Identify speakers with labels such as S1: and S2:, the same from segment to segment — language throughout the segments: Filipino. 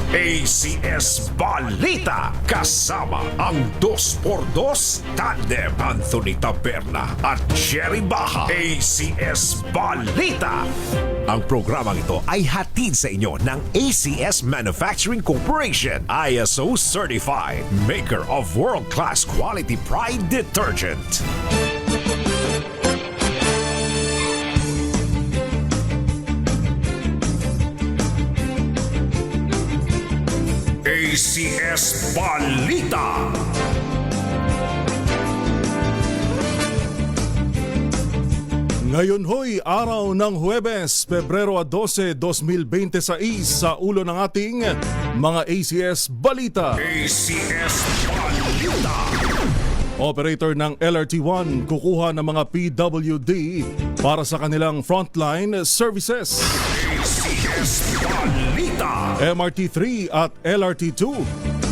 S1: ACS Balita kasama ang 2x2 tandem Anthony Taberna at Jerry Baja. ACS Balita. Ang programang ito ay hatid sa inyo ng ACS Manufacturing Corporation, ISO certified, maker of world-class quality Pride detergent. ACS Balita.
S2: Ngayon ho'y araw ng Huwebes, Pebrero 12, 2026 sa ulo ng ating mga ACS Balita.
S1: ACS Balita.
S2: Operator ng LRT1 kukuha ng mga PWD para sa kanilang frontline services.
S1: ACS Balita.
S2: MRT3 at LRT2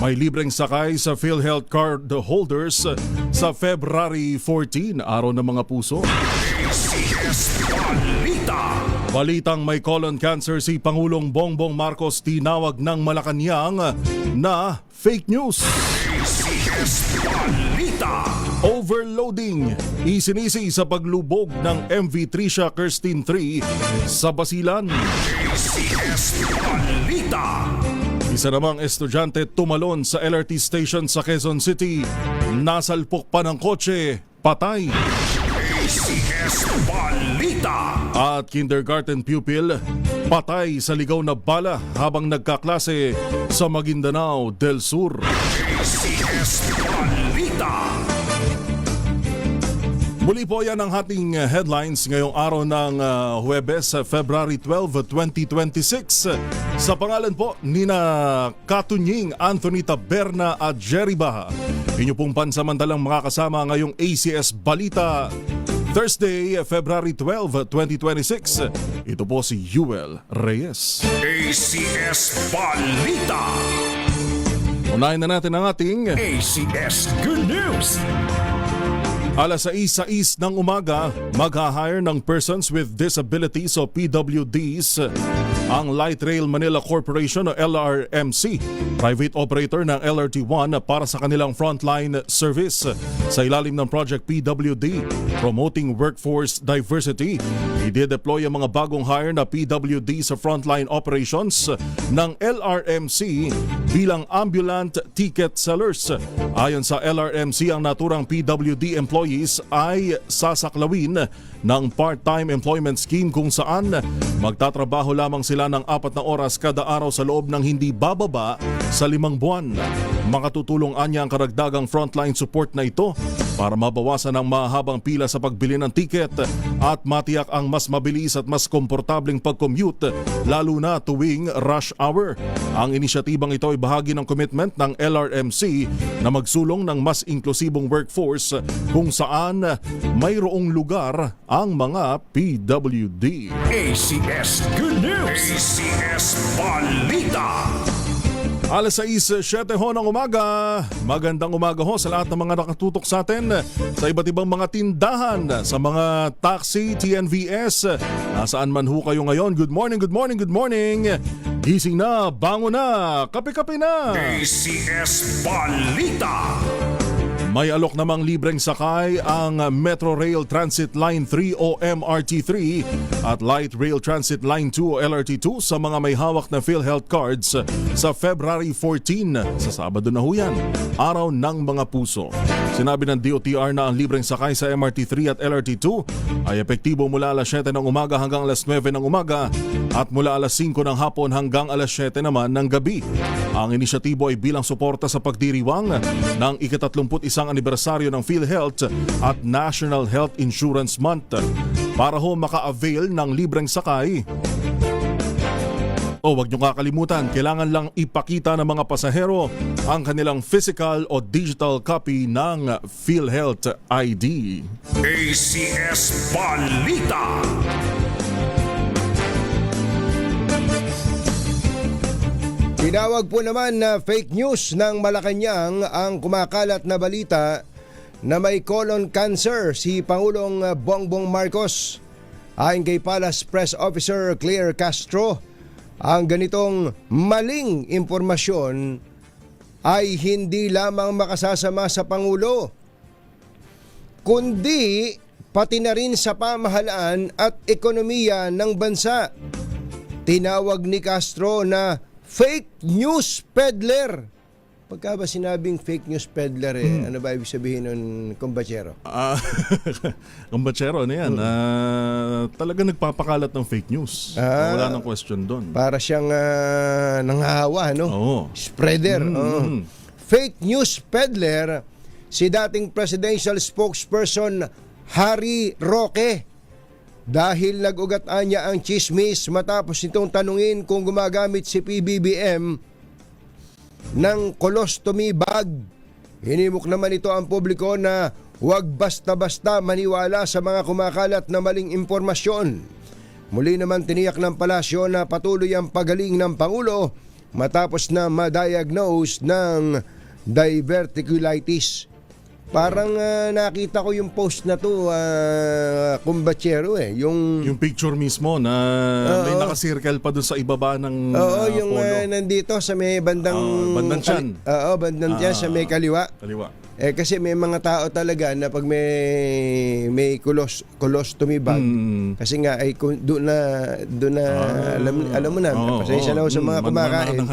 S2: may libreng sakay sa PhilHealth card holders sa February 14, araw ng mga puso.
S1: ACS Balita.
S2: Balitang may colon cancer si Pangulong Bongbong Marcos, tinawag ng Malacanang na fake news.
S1: ACS Balita.
S2: Overloading, isinisi sa paglubog ng MV Tricia Kirstine 3 sa Basilan.
S1: ACS Balita.
S2: Isa namang estudyante tumalon sa LRT station sa Quezon City. Nasalpok pa ng kotse, patay.
S1: ACS Balita.
S2: At kindergarten pupil, patay sa ligaw na bala habang nagkaklase sa Maguindanao del Sur.
S1: ACS Balita.
S2: Muli po yan ang ating headlines ngayong araw ng Huwebes, February 12, 2026. Sa pangalan po ni na Katunying, Anthony Taberna at Jerry Baja. Inyo pong pansamantalang makakasama ngayong ACS Balita, Thursday, February 12, 2026. Ito po si Yuel Reyes.
S1: ACS Balita.
S2: Unahin na natin ang ating
S1: ACS Good News.
S2: Alas 6 ng umaga, mag-hire ng Persons with Disabilities o PWDs ang Light Rail Manila Corporation o LRMC, private operator ng LRT1 para sa kanilang frontline service. Sa ilalim ng Project PWD, Promoting Workforce Diversity, i-deploy ang mga bagong hire na PWD sa frontline operations ng LRMC bilang ambulant ticket sellers. Ayon sa LRMC, ang naturang PWD employees ay sasaklawin ng part-time employment scheme kung saan magtatrabaho lamang sila ng 4 na oras kada araw sa loob ng hindi bababa sa 5 buwan. Makatutulong anya ang karagdagang frontline support na ito para mabawasan ang mahabang pila sa pagbili ng tiket at matiyak ang mas mabilis at mas komportableng pag-commute lalo na tuwing rush hour. Ang inisyatibang ito ay bahagi ng commitment ng LRMC na magsulong ng mas inklusibong workforce kung saan mayroong lugar ang mga PWD.
S1: ACS Good News. ACS Balita.
S2: Alas 6:07 ho ng umaga. Magandang umaga ho sa lahat ng mga nakatutok sa atin sa iba't ibang mga tindahan, sa mga taxi, TNVS, nasaan man ho kayo ngayon. Good morning, good morning, good morning. Gising na, bango na, kape-kape na.
S1: ACS Balita.
S2: May alok namang libreng sakay ang Metro Rail Transit Line 3 o MRT3 at Light Rail Transit Line 2 o LRT2 sa mga may hawak na PhilHealth cards sa February 14. Sa Sabado na ho yan, araw ng mga puso. Sinabi ng DOTR na ang libreng sakay sa MRT3 at LRT2 ay epektibo mula alas 7 ng umaga hanggang alas 9 ng umaga at mula alas 5 ng hapon hanggang alas 7 naman ng gabi. Ang inisyatibo ay bilang suporta sa pagdiriwang ng ika-31 anibersaryo ng PhilHealth at National Health Insurance Month. Para ho maka-avail ng libreng sakay, wag niyo kakalimutan, kailangan lang ipakita ng mga pasahero ang kanilang physical o digital copy ng PhilHealth ID.
S1: ACS Balita.
S3: Tinawag po naman na fake news ng Malacanang ang kumakalat na balita na may colon cancer si Pangulong Bongbong Marcos. Ayon kay Palace Press Officer Claire Castro, ang ganitong maling impormasyon ay hindi lamang makasasama sa Pangulo, kundi pati na rin sa pamahalaan at ekonomiya ng bansa. Tinawag ni Castro na fake news peddler. Pagka ba sinabing fake news peddler, ano ba ibig sabihin nun, kumbachero?
S2: Kumbachero, ano yan? Talaga nagpapakalat ng fake news. Wala nang question doon.
S3: Para siyang nanghahawa, no?
S2: Oo.
S3: Spreader. Fake news peddler, si dating presidential spokesperson Harry Roque. Dahil nag-ugat niya ang chismis matapos nitong tanungin kung gumagamit si PBBM ng colostomy bag. Hinimok naman ito ang publiko na huwag basta-basta maniwala sa mga kumakalat na maling impormasyon. Muli naman tiniyak ng palasyo na patuloy ang pagaling ng Pangulo matapos na ma-diagnose ng diverticulitis. Parang nakita ko yung post na to, kumbachero
S2: Yung picture mismo na may nakasirkel pa doon sa ibaba ng
S3: yung
S2: polo.
S3: nandito sa may bandang
S2: bandang tiyan.
S3: Bandang tiyan sa may kaliwa. Kasi may mga tao talaga na pag may colostomy bag, kasi nga ay doon na alam mo na, pasensya na ako sa mga kumakain.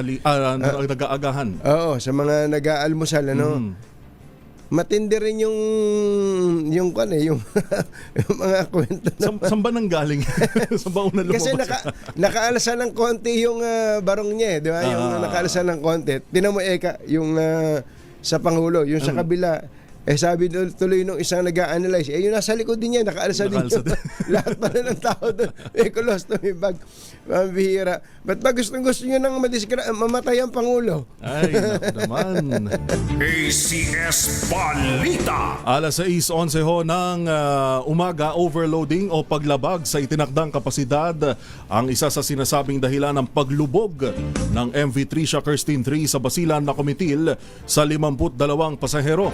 S2: Nag-aagahan.
S3: Sa mga nag-aalmusal, ano. Matindi rin yung mga kwento na.
S2: Saan ba nang galing? Saan ba una lumabas?
S3: Kasi nakaalsa ng konti yung barong niya, di ba? Yung nakaalsa ng konti. Tinan mo, Eka, yung sa Pangulo, yung sa kabila. Sabi tuloy nung isang nag-a-analyze, yung nasa likod din niya, nakaalsa din yun. Lahat pala ng tao doon, colostomy bag. Mabihira. Ba't ba gusto nyo nang mamatay ang Pangulo?
S2: Ay, naku naman.
S1: ACS Balita.
S2: Alas 6:11 ho ng umaga, overloading o paglabag sa itinakdang kapasidad ang isa sa sinasabing dahilan ng paglubog ng MV Tricia Kirstine 3 sa Basilan na Comitil sa 52 pasahero.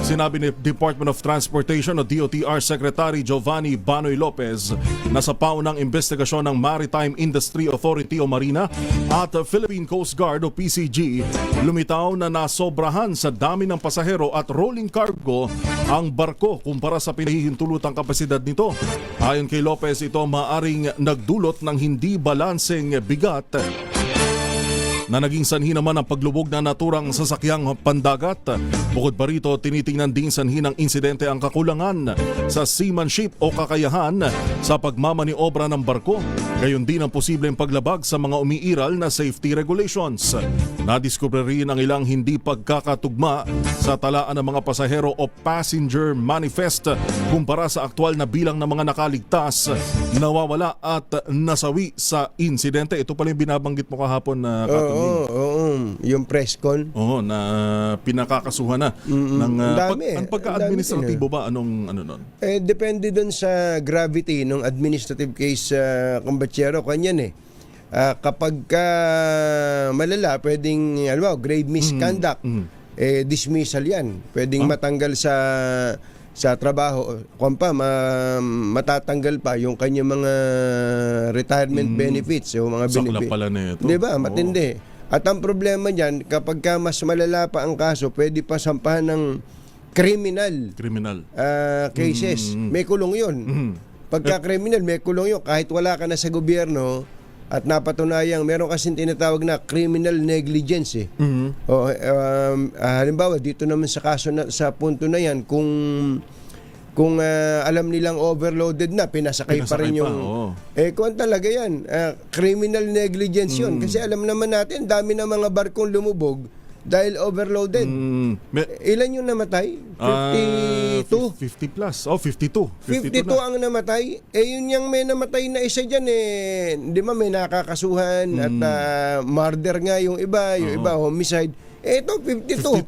S2: Sinabi ni Department of Transportation o DOTR Secretary Giovanni Banoy Lopez na sa paunang investigasyon ng Maritime Industry Authority o Marina at Philippine Coast Guard o PCG, lumitaw na nasobrahan sa dami ng pasahero at rolling cargo ang barko kumpara sa pinahihintulutang kapasidad nito. Ayon kay Lopez, ito maaring nagdulot ng hindi balanseng bigat na naging sanhi naman ang paglubog na naturang sasakyang pandagat. Bukod pa rito, tinitingnan din sanhi ng insidente ang kakulangan sa seamanship o kakayahan sa pagmamaniobra ng barko. Gayon din ang posibleng paglabag sa mga umiiral na safety regulations. Nadiskubre rin ang ilang hindi pagkakatugma sa talaan ng mga pasahero o passenger manifest kumpara sa aktual na bilang ng mga nakaligtas, nawawala at nasawi sa insidente. Ito pala yung binabanggit mo kahapon na
S3: yung press con.
S2: Na pinakakasuhan na ng ang pagka-administratibo ba anong ano nun?
S3: Depende dun sa gravity ng administrative case, kumbachero, kanyan kapag malala, pwedeng grave misconduct, dismissal yan. Pwedeng matanggal sa trabaho, matatanggal pa yung kanyang mga retirement benefits o mga benefits.
S2: Sakla pala na ito.
S3: Diba? Matindi. At ang problema niyan, kapag mas malala pa ang kaso, pwede pa sampahan ng criminal cases. May kulong yun. Pagka criminal, may kulong yun. Kahit wala ka na sa gobyerno at napatunayang, meron kasing tinatawag na criminal negligence. Halimbawa, dito naman sa kaso sa punto na yan, kung alam nilang overloaded na, pinasakay pa rin yung kung talaga yan, criminal negligence yun. Kasi alam naman natin, dami na mga barkong lumubog dahil overloaded. Ilan yung namatay? 52?
S2: 50 plus. 52.
S3: 52 ang namatay. Yun yung may namatay na isa dyan di ba may nakakasuhan at murder nga yung iba homicide. Ito 52.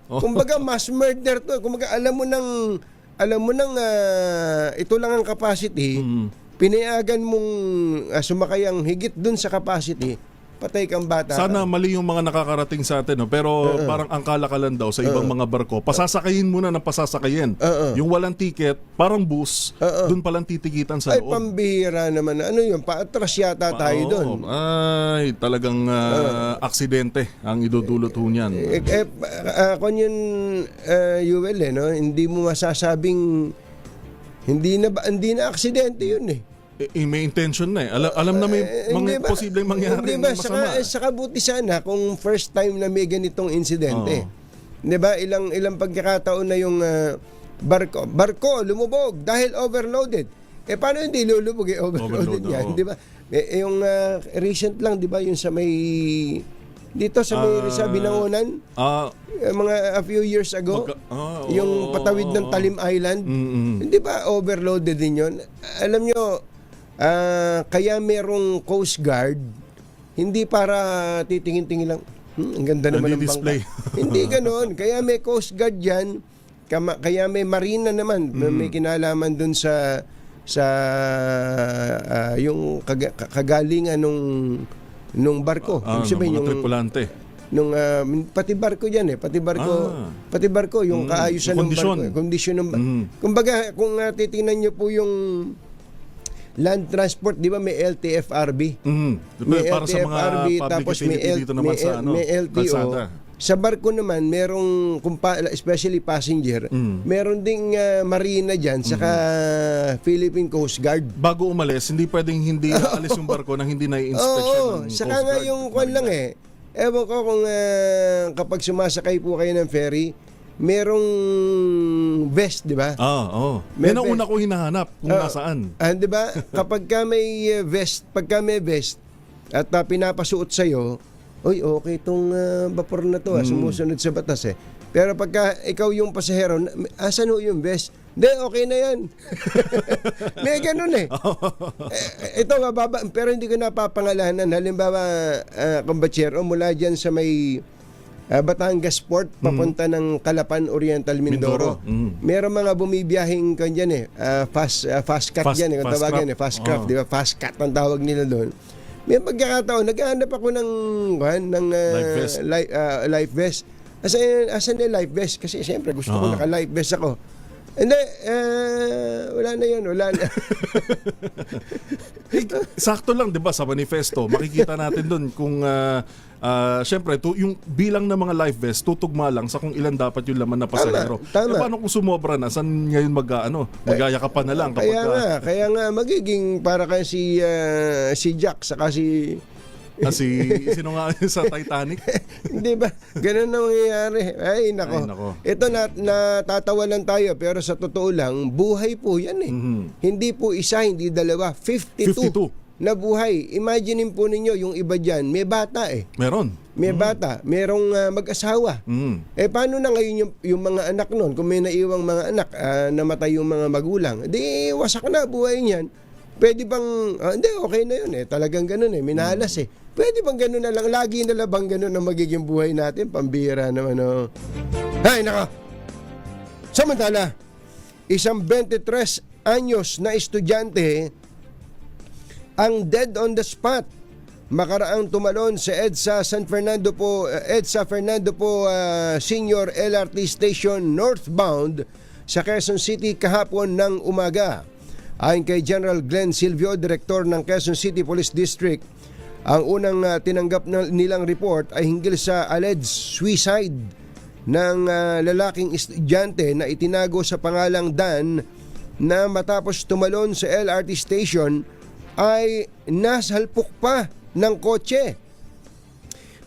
S3: Kumbaga mass murder to. Kumbaga alam mo nang ito lang ang capacity, pinayagan mong sumakay ang higit dun sa capacity, patay kang bata.
S2: Sana mali yung mga nakakarating sa atin, no? Pero parang ang kalakalan daw sa ibang mga barko, pasasakayin muna ng pasasakayin. Yung walang ticket, parang bus, dun palang titikitan sa
S3: Ay,
S2: loob.
S3: pambihira naman. Ano yun? Paatras yata tayo doon.
S2: Ay, talagang aksidente ang idudulot ho niyan.
S3: Kung yun, Yuel, no? Hindi mo masasabing hindi na aksidente yun eh.
S2: May intention na eh. Alam na may mga posibleng mangyari
S3: hindi
S2: na
S3: ba?
S2: masama.
S3: Saka buti sana kung first time na may ganitong insidente. Di ba? Ilang pagkakataon na yung barko lumubog dahil overloaded. Paano hindi lulubog? Overloaded yan. Di ba? Yung recent lang, di ba? Yung sa may dito sa may sa Binangonan, mga a few years ago, yung patawid ng Talim Island, hindi ba overloaded din yun? Alam nyo, kaya merong Coast Guard, hindi para titingin-tingin lang, ang ganda naman ng bangka. Hindi ganoon. Kaya may Coast Guard yan, kaya may Marina naman, may kinalaman dun sa yung kagalingan nung barko.
S2: Mga tripulante.
S3: Nung pati barko diyan pati barko yung kaayusan ng barko, kondisyon ng kumbaga kung titingnan niyo po yung land transport, di ba may LTFRB? May
S2: para sa mga
S3: tapos may
S2: dito naman sa
S3: may LTO.
S2: kalsada.
S3: Sa barko naman, merong, especially passenger, meron ding marina dyan, saka Philippine Coast Guard.
S2: Bago umalis, hindi pwedeng hindi aalis yung barko nang hindi na-inspection ng
S3: Saka
S2: Coast
S3: nga
S2: Guard.
S3: yung kwan lang ewan ko kung kapag sumasakay po kayo ng ferry, merong vest, di ba?
S2: Yan ang una ko hinahanap kung nasaan.
S3: Di ba? Kapag may vest, at pinapasuot sa'yo, oy, okay itong vapor na to, sumusunod sa batas eh. Pero pagka ikaw yung pasahero, asan ho yung vest? Hindi, okay na yan. May ganun eh. Ito, mababa, pero hindi ko napapangalanan. Halimbawa, kumbatsero, mula dyan sa may Batangas Port, papunta ng Calapan, Oriental, Mindoro. Meron mga bumibiyahing kanyan fast cut dyan, kung tawagan fast craft, di ba? Fast cut ang tawag nila doon. May pagkakataon, naghahanap ako ng life vest. Asan na life vest? Kasi siyempre gusto ko naka-life vest ako. Hindi, wala na yun, wala na.
S2: Sakto lang, di ba, sa manifesto, makikita natin doon kung siyempre, yung bilang ng mga life vest, tutugma lang sa kung ilan dapat yung laman na pasahero.
S3: Tama.
S2: Paano kung sumobra na? Saan ngayon magyayakapan na lang?
S3: Kaya nga, magiging para kay si Jack, saka
S2: sino nga sa Titanic?
S3: Hindi ba? Ganun na mangyayari. Ay, nako. Ito natatawa lang tayo, pero sa totoo lang, buhay po yan eh. Hindi po isa, hindi dalawa. 52 na buhay. Imaginein po ninyo, yung iba dyan, may bata eh. May bata, merong mag-asawa. Paano na ngayon yung mga anak nun? Kung may naiwang mga anak, namatay yung mga magulang, di wasak na buhay niyan. Pwede bang, hindi, okay na yun eh. Talagang ganun eh, minalas eh. Pwede bang ganun na lang? Lagi na lang bang ganun ang magiging buhay natin? Pambira naman, oh. Hay, naka! Samantala, isang 23 anyos na estudyante ang dead on the spot makaraang tumalon sa EDSA Fernando po Senior LRT Station northbound sa Quezon City kahapon ng umaga. Ayon kay General Glenn Silvio, Direktor ng Quezon City Police District, ang unang tinanggap nilang report ay hinggil sa alleged suicide ng lalaking estudyante na itinago sa pangalang Dan na matapos tumalon sa LRT station ay nasalpok pa ng kotse.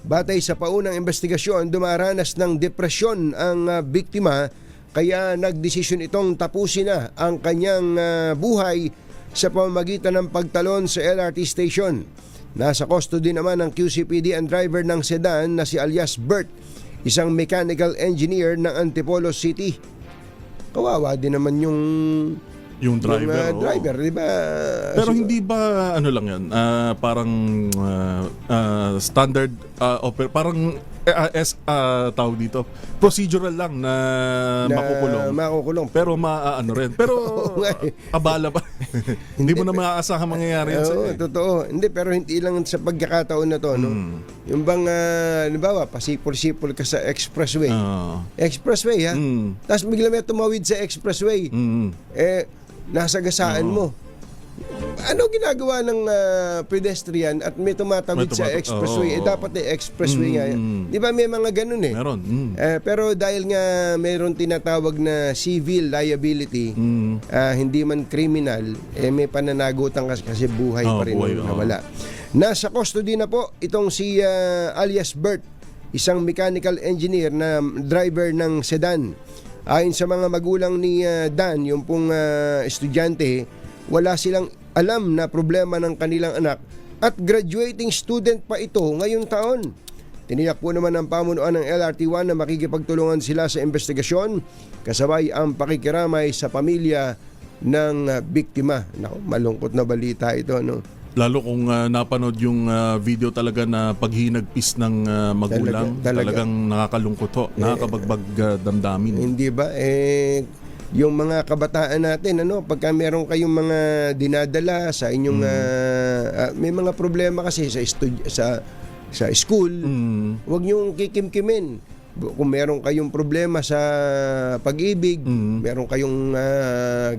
S3: Batay sa paunang investigasyon, dumaranas ng depresyon ang biktima kaya nagdesisyon itong tapusin na ang kanyang buhay sa pamamagitan ng pagtalon sa LRT station. Nasa custody naman ng QCPD ang driver ng sedan na si alias Bert, isang mechanical engineer ng Antipolo City. Kawawa din naman yung driver, di ba?
S2: Pero hindi ba ano lang yan? Parang standard parang tawag dito, procedural lang na makukulong. Pero ano rin. Pero abala pa. Hindi mo na maaasahan mangyayari yan
S3: Oo, totoo. Hindi, pero hindi lang sa pagkakataon na to, no? Yung bang, halimbawa, pasipol-sipol ka sa expressway. Expressway, ha? Tapos bigla may tumawid sa expressway. Nasagasaan mo. Ano ginagawa ng pedestrian at may tumatawid sa expressway? Dapat expressway nga. Di ba may mga ganun eh?
S2: Meron.
S3: Pero dahil nga mayroon tinatawag na civil liability, hindi man criminal, may pananagutan kasi buhay pa rin nawala. Nasa custody na po itong si alias Bert, isang mechanical engineer na driver ng sedan. Ayon sa mga magulang ni Dan, yung pong estudyante, wala silang alam na problema ng kanilang anak at graduating student pa ito ngayong taon. Tiniyak po naman ng pamunuan ng LRT1 na makikipagtulungan sila sa investigasyon kasabay ang pakikiramay sa pamilya ng biktima. Naku, malungkot na balita ito, no?
S2: Lalo kung napanood yung video talaga na paghinagpis ng magulang, talagang nakakalungkot ho, nakakabagbag damdamin.
S3: Hindi ba? Yung mga kabataan natin, pagka meron kayong mga dinadala sa inyong may mga problema kasi sa school, huwag niyong kikimkimin. Kung meron kayong problema sa pag-ibig, meron kayong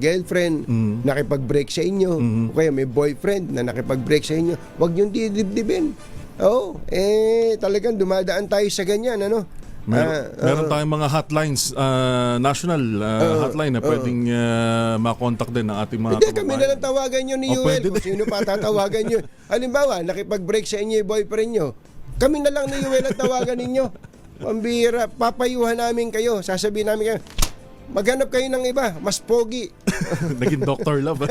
S3: girlfriend nakipag-break sa inyo, o kaya may boyfriend na nakipag-break sa inyo, huwag niyong didibdibin. Talagang dumadaan tayo sa ganyan,
S2: Meron tayong mga hotlines, national hotline na pwedeng makontak din ng ating mga
S3: kababayan. Hindi, kami na lang tawagan nyo ni Yuel. Kung sino pa tatawagan nyo. Halimbawa, nakipag-break sa inyo yung boyfriend nyo, kami na lang ni Yuel ang tawagan ninyo. Pambira, papayuhan namin kayo. Sasabihin namin kayo, maghanap kayo ng iba, mas pogi.
S2: Naging Dr. Love.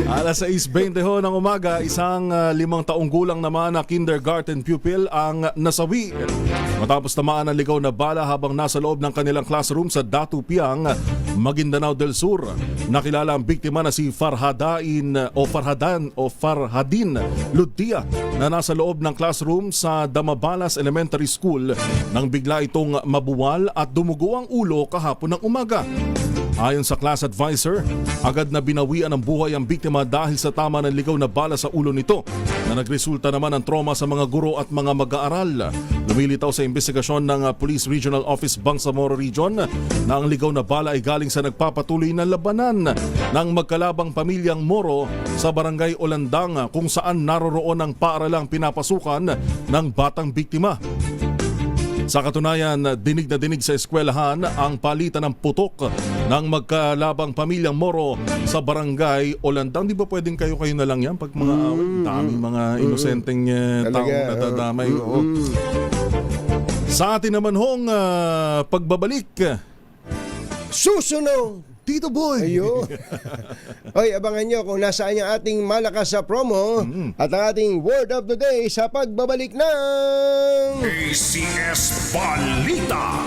S2: Alas 6:20 ho ng umaga, isang 5 taong gulang naman na kindergarten pupil ang nasawi matapos tamaan ng ligaw na bala habang nasa loob ng kanilang classroom sa Datu Piang, Maguindanao del Sur. Nakilala ang biktima na si Farhadin Ludia na nasa loob ng classroom sa Damabalas Elementary School nang bigla itong mabuwal at dumugo ang ulo kahapon ng umaga. Ayon sa class advisor, agad na binawian ng buhay ang biktima dahil sa tama ng ligaw na bala sa ulo nito na nagresulta naman ng trauma sa mga guro at mga mag-aaral. Lumilitaw sa investigasyon ng Police Regional Office Bangsamoro Region na ang ligaw na bala ay galing sa nagpapatuloy na labanan ng magkalabang pamilyang Moro sa Barangay Olandang kung saan naroroon ang paaralang pinapasukan ng batang biktima. Sa katunayan, dinig na dinig sa eskwelahan ang palitan ng putok ng magkalabang pamilyang Moro sa Barangay Olandang. Di ba pwedeng kayo na lang yan pag mga away? Daming mga inosenteng taong nadadamay. Sa atin naman hong pagbabalik,
S3: susunod!
S2: Tito Boy!
S3: Ayun. Hoy, abangan nyo kung nasaan yung ating malakas sa promo at ang ating word of the day sa pagbabalik ng
S1: ACS Balita.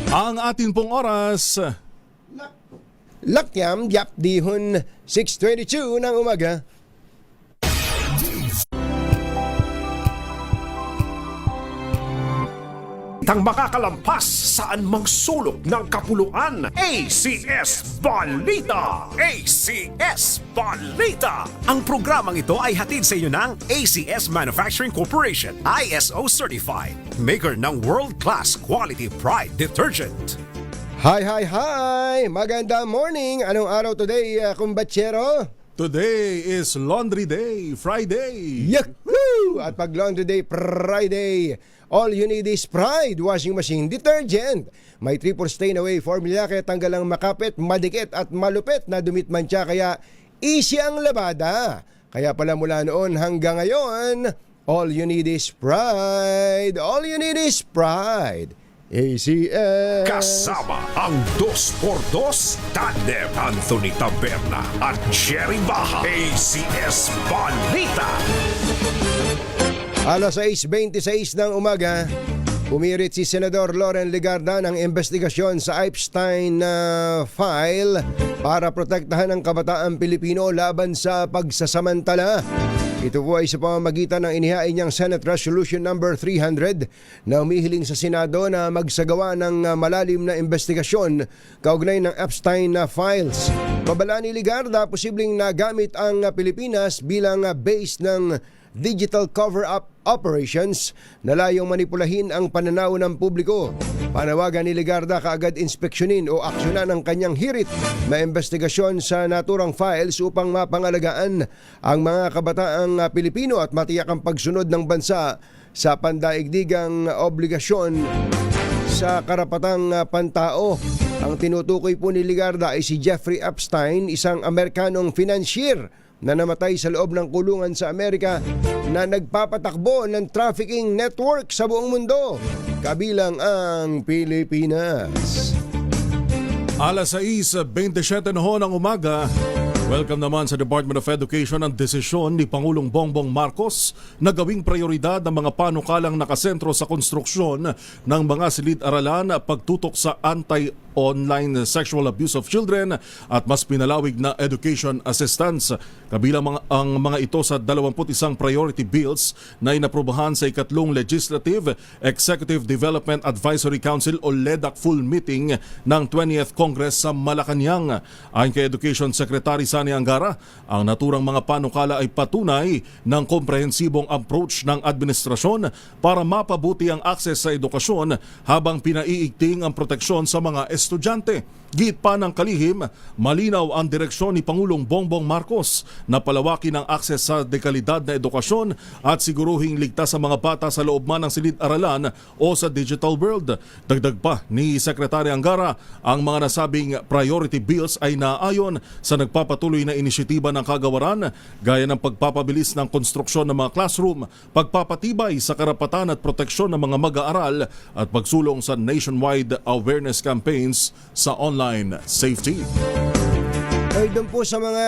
S2: Ang atin pong oras,
S3: Lakyam Yap Dihon 6:22 ng umaga.
S1: Tang makakalampas saan mang sulok ng kapuluan. ACS Balita! ACS Balita! Ang programang ito ay hatid sa inyo ng ACS Manufacturing Corporation, ISO Certified, maker ng world-class quality Pride Detergent.
S3: Hi! Maganda morning! Anong araw today, kumbatsero?
S2: today is Laundry Day, Friday.
S3: Yahoo! At pag Laundry Day, Friday, all you need is Pride Washing Machine Detergent. May triple stain away formula kaya tanggal ang makapit, madikit at malupit na dumitmantsa kaya easy ang labada. Kaya pala mula noon hanggang ngayon, all you need is Pride. All you need is Pride. ACS.
S1: Kasama ang 2x2 tandem Anthony Taberna at Jerry Baha. ACS Balita.
S3: Alas 6:26 ng umaga, pumirit si Senador Loren Legarda ng investigasyon sa Epstein file para protektahan ang kabataang Pilipino laban sa pagsasamantala. Ito po ay sa pamamagitan ng inihain niyang Senate Resolution number 300 na umihiling sa Senado na magsagawa ng malalim na investigasyon kaugnay ng Epstein files. Babala ni Ligarda, posibleng nagamit ang Pilipinas bilang base ng digital cover-up operations na layong manipulahin ang pananaw ng publiko. Panawagan ni Ligarda kaagad inspeksyonin o aksyonan ang kanyang hirit na investigasyon sa naturang files upang mapangalagaan ang mga kabataang Pilipino at matiyak ang pagsunod ng bansa sa pandaigdigang obligasyon sa karapatang pantao. Ang tinutukoy po ni Ligarda ay si Jeffrey Epstein, isang Amerikanong financier na namatay sa loob ng kulungan sa Amerika na nagpapatakbo ng trafficking network sa buong mundo, kabilang ang Pilipinas.
S2: Alas 6:27 na ho ng umaga. Welcome naman sa Department of Education ang desisyon ni Pangulong Bongbong Marcos na gawing prioridad ng mga panukalang nakasentro sa konstruksyon ng mga silid-aralan pagtutok sa anti-online sexual abuse of children at mas pinalawig na education assistance. Kabilang ang mga ito sa 21 priority bills na inaprubahan sa ikatlong Legislative Executive Development Advisory Council o LEDAC full meeting ng 20th Congress sa Malacanang. Ayon kay Education Secretary Sani Angara, ang naturang mga panukala ay patunay ng komprehensibong approach ng administrasyon para mapabuti ang akses sa edukasyon habang pinaiigting ang proteksyon sa mga estudyante. Giit pa ng kalihim, malinaw ang direksyon ni Pangulong Bongbong Marcos na palawakin ang akses sa dekalidad na edukasyon at siguruhing ligtas sa mga bata sa loob man ng silid-aralan o sa digital world. Dagdag pa ni Secretary Angara, ang mga nasabing priority bills ay naayon sa nagpapatuloy na inisyatiba ng kagawaran gaya ng pagpapabilis ng konstruksyon ng mga classroom, pagpapatibay sa karapatan at proteksyon ng mga mag-aaral at pagsulong sa nationwide awareness campaigns sa online safety.
S3: Ay, doon po sa mga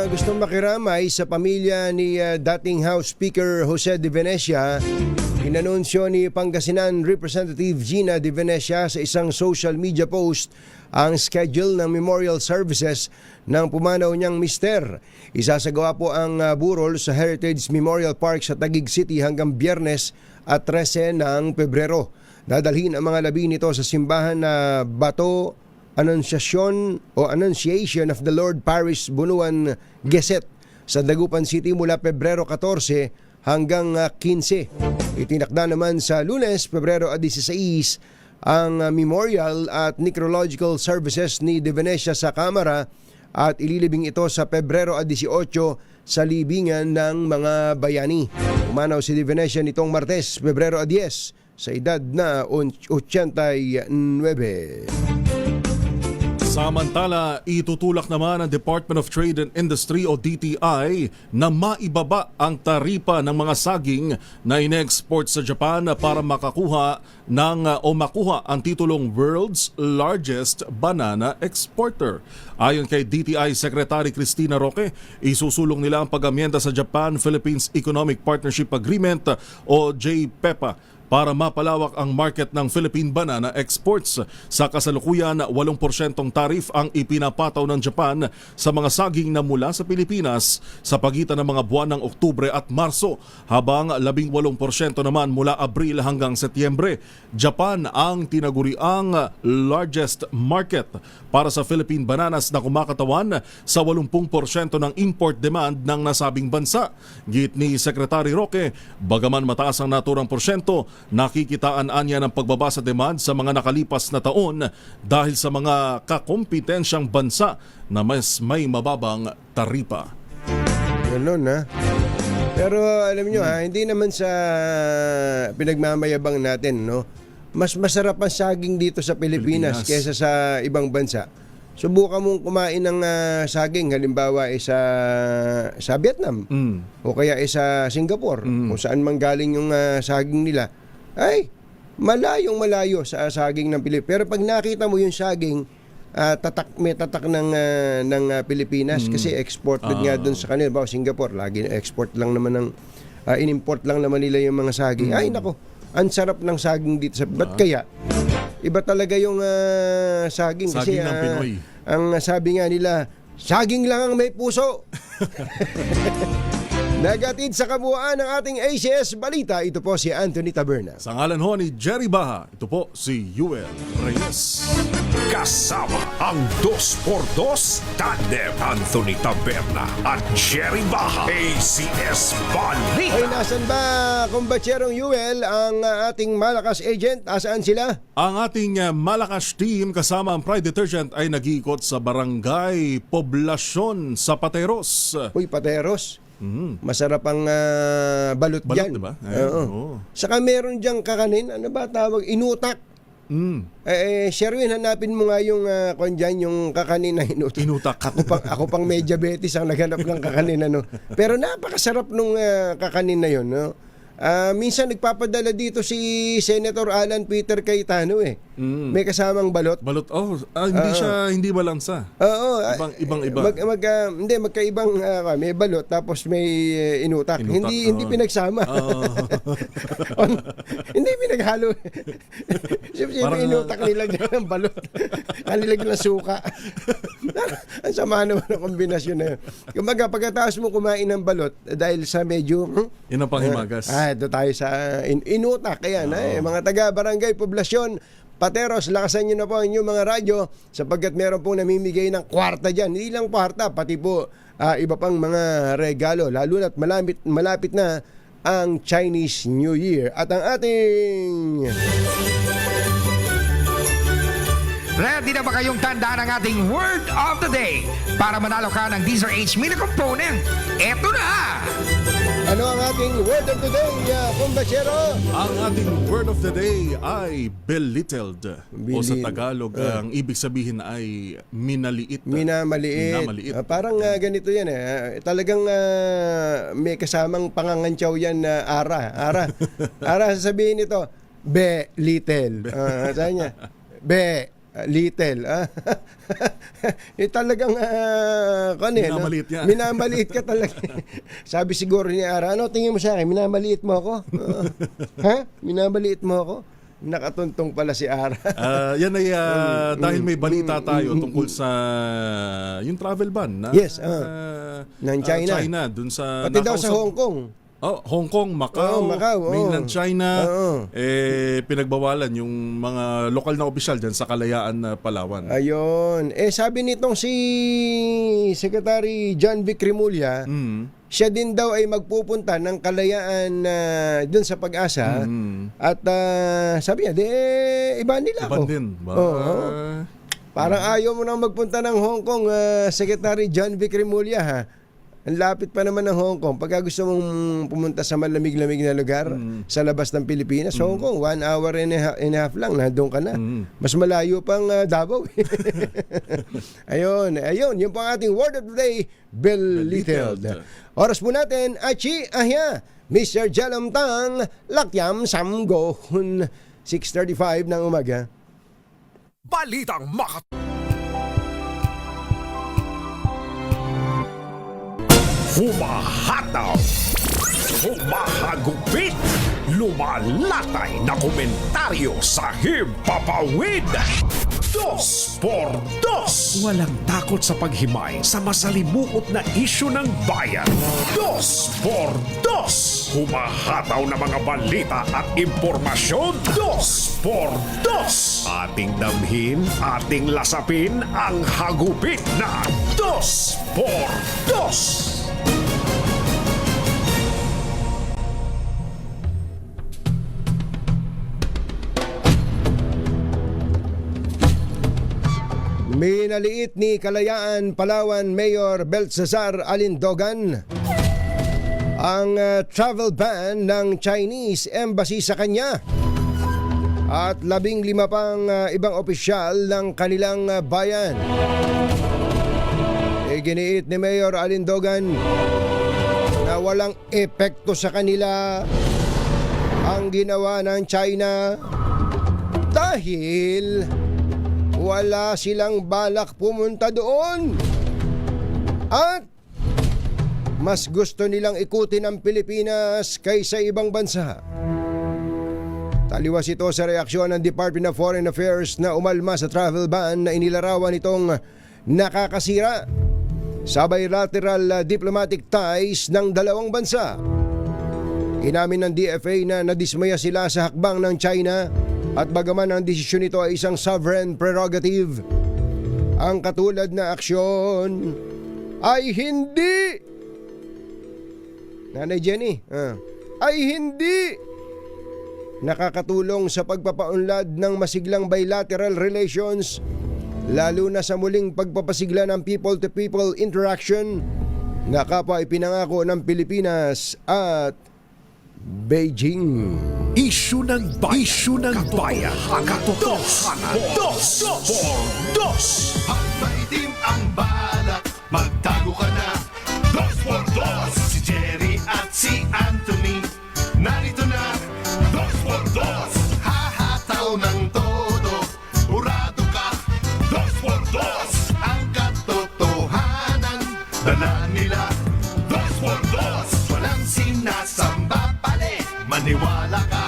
S3: gustong makiramay sa pamilya ni dating House Speaker Jose De Venecia, inanunsyo ni Pangasinan Representative Gina De Venecia sa isang social media post ang schedule ng memorial services ng pumanaw niyang mister. Isasagawa po ang burol sa Heritage Memorial Park sa Taguig City hanggang Biyernes at 13 ng Pebrero. Dadalhin ang mga labi nito sa simbahan na Bato Annunciation of the Lord Parish Bunuan Geset sa Dagupan City mula Pebrero 14 hanggang 15. Itinakda naman sa Lunes, Pebrero 16 ang memorial at necrological services ni De Venecia sa Kamara at ililibing ito sa Pebrero 18 sa libingan ng mga bayani. Umanaw si De Venecia nitong Martes, Pebrero 10 sa edad na 89.
S2: Samantala, itutulak naman ng Department of Trade and Industry o DTI na maibaba ang taripa ng mga saging na in-export sa Japan para makuha ang titulong World's Largest Banana Exporter. Ayon kay DTI Secretary Cristina Roque, isusulong nila ang pag-amyenda sa Japan-Philippines Economic Partnership Agreement o JPEPA para mapalawak ang market ng Philippine banana exports. Sa kasalukuyan, 8% tarif ang ipinapataw ng Japan sa mga saging na mula sa Pilipinas sa pagitan ng mga buwan ng Oktubre at Marso, habang 18% naman mula Abril hanggang Setyembre. Japan ang tinaguriang largest market para sa Philippine bananas na kumakatawan sa 80% ng import demand ng nasabing bansa. Git ni Secretary Roque, bagaman mataas ang naturang porsyento, nakikitaan anya ng pagbaba sa demand sa mga nakalipas na taon dahil sa mga kakompetensyang bansa na mas may mababang taripa.
S3: Ganun ha. Pero alam nyo hindi naman sa pinagmamayabang natin, no? Mas masarap ang saging dito sa Pilipinas kaysa sa ibang bansa. Subukan mong kumain ng saging, halimbawa sa Vietnam o kaya sa Singapore, kung saan man galing yung saging nila. Ay, malayo sa saging ng Pilipinas. Pero pag nakita mo yung saging, may tatak ng Pilipinas kasi exported nga doon sa kanila. Singapore, lagi export lang naman ng in-import lang naman nila yung mga saging. Ay nako, ang sarap ng saging dito. Ba't kaya? Iba talaga yung saging kasi
S2: ng Pinoy.
S3: Ang sabi nga nila, saging lang ang may puso. Nagatid sa kabuuan ng ating ACS Balita, ito po si Anthony Taberna.
S2: Sa ngalan ho ni Jerry Baha, ito po si Yuel Reyes.
S1: Kasama ang 2x2 Tandem Anthony Taberna at Jerry Baha. ACS
S3: Ay,
S1: Balita.
S3: nasan ba, kumbatserong Yuel, ang ating malakas agent? Asaan sila?
S2: Ang ating malakas team kasama ang Pride Detergent ay nag-iikot sa barangay Poblasyon sa Pateros.
S3: Uy, Pateros. Masarap ang balot
S2: Balot,
S3: dyan.
S2: diba? Ayun,
S3: Oo.
S2: oo.
S3: Saka meron diyang kakanin, ano ba tawag? Inutak. Sherwin, hanapin mo nga yung kung dyan, yung kakanin na inutak.
S2: Inutak.
S3: Ako pang may diabetes ang naghanap ng kakanin. Ano. Pero napakasarap nung kakanin na yun. No? Minsan nagpapadala dito si Senator Alan Peter Cayetano eh. May kasamang balot.
S2: Balot, hindi balansa.
S3: Oo.
S2: Ibang-iba.
S3: Hindi, magkaibang may balot tapos may inutak.
S2: Inutak,
S3: Hindi pinagsama. Hindi pinaghalo. Siyempre,
S2: Parang,
S3: inutak nilagyan ng balot. Nilagyan ng suka. Ang sama naman ang kombinasyon na yun. Kumbaga, pagkatapos mo kumain ng balot, dahil sa medyo...
S2: Yun ang panghimagas.
S3: ito tayo sa inutak. Ayan, mga taga-barangay, poblasyon, Pateros, lakasan nyo na po ang inyong mga radyo sapagkat meron pong namimigay ng kwarta dyan. Hindi lang kwarta, pati po iba pang mga regalo. Lalo na't malapit na ang Chinese New Year. At ang ating...
S4: Ready na ba kayong tandaan ang ating Word of the Day para manalo ka ng Deezer H Mini Component? Eto na!
S3: Ano ang ating word of the day, kumbachero?
S2: Ang ating word of the day ay belittled. O sa Tagalog, ang ibig sabihin ay minaliit.
S3: Minamaliit. Parang ganito yan eh. Talagang may kasamang pangangantyaw yan na ara. Ara, sasabihin nito, be, little. Sabi niya, be, little. Talagang
S2: minamaliit yan.
S3: Minamaliit ka talaga. Sabi siguro ni Ara, ano tingin mo sa akin? Minamaliit mo ako? Ha? Minamaliit mo ako? Nakatuntong pala si Ara.
S2: Yan ay dahil may balita tayo tungkol sa yung travel ban na
S3: Yes, ng China.
S2: dun sa
S3: Pati daw sa Hong Kong.
S2: Hong Kong, Macau, mainland China, pinagbawalan yung mga lokal na opisyal dyan sa Kalayaan, Palawan.
S3: Ayun. Sabi nitong si Secretary John Vic Rimulya, siya din daw ay magpupunta ng Kalayaan dun sa Pag-asa. At sabi niya, iba nila ako.
S2: Iban din.
S3: Parang ayaw mo nang magpunta ng Hong Kong, Secretary John Vic Rimulya, ha? Ang lapit pa naman ng Hong Kong. Pagka gusto mong pumunta sa malamig-lamig na lugar sa labas ng Pilipinas, Hong Kong, 1 hour and a half lang, nandun ka na. Mas malayo pang Davao. Ayun, yun po ang ating word of the day, belittled. Oras po natin, achi, ahya, Mr. Jalam Tang, lakyam samgohun, 6:35 ng umaga.
S1: Balitang humahataw, humahagupit, lumalatay na komentaryo sa himpapawid. 2x2. Walang takot sa paghimay sa masalimuot na isyu ng bayan. 2x2. Humahataw na mga balita at impormasyon. 2x2. Ating damhin, ating lasapin ang hagupit na 2x2.
S3: Minaliit ni Kalayaan, Palawan Mayor Beltzazar Alindogan ang travel ban ng Chinese Embassy sa kanya at 15 pang ibang opisyal ng kanilang bayan. Giniit ni Mayor Alindogan na walang epekto sa kanila ang ginawa ng China dahil wala silang balak pumunta doon. At mas gusto nilang ikutin ang Pilipinas kaysa ibang bansa. Taliwas ito sa reaksyon ng Department of Foreign Affairs na umalma sa travel ban na inilarawan itong nakakasira. sa bilateral diplomatic ties ng dalawang bansa. Inamin ng DFA na nadismaya sila sa hakbang ng China at bagaman ang desisyon nito ay isang sovereign prerogative, ang katulad na aksyon ay hindi Nanay Jenny, ay hindi nakakatulong sa pagpapaunlad ng masiglang bilateral relations, lalo na sa muling pagpapasigla ng people-to-people interaction na kapwa ipinangako ng Pilipinas at Beijing.
S1: Isyu ng bayan. Katotohanan. Dos por dos.
S5: Pag maitim ang balak, magtago ka na. Dos por dos. Si Jerry at si Anthony, narito na. Dos por dos. Hahataw ng todo, urado ka. Dos por dos. Ang katotohanan, dala nila. Dos por dos. Walang sinasamba pali, maniwala ka.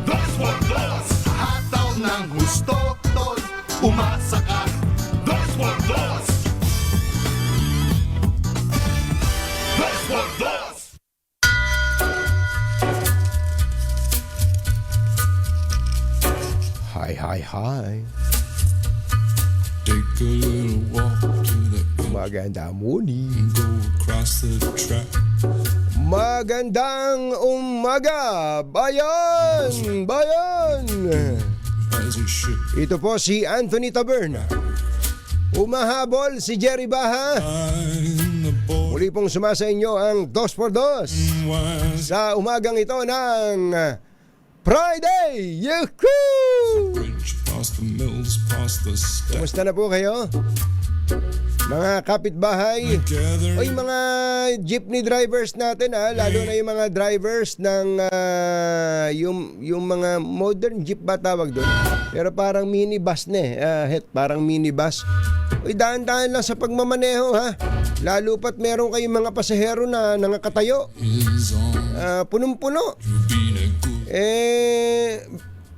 S5: Dos por dos. Hataw ng gusto, tol, umasa ka. Dos por dos. Dos por dos.
S3: Hi.
S6: Take a little walk to the
S3: Magandang morning.
S6: go across the track.
S3: Magandang umaga, bayan!
S6: As it should.
S3: Ito po si Anthony Taberna. Umahabol si Jerry Baha.
S6: I'm the boy
S3: Muli pong sumasa inyo ang 2x2
S6: wise
S3: sa umagang ito ng Friday! Yahoo!
S6: bridge past the mills, past the stack.
S3: Kumusta na po kayo? Mga kapitbahay,
S6: Together
S3: o yung mga jeepney drivers natin, lalo na yung mga drivers ng yung mga modern jeep ba tawag doon? Pero parang minibus na parang minibus. Uy, daan-daan lang sa pagmamaneho ha. Lalo pat meron kayong mga pasahero na nangakatayo.
S6: is on.
S3: Punong-puno.
S6: Been a good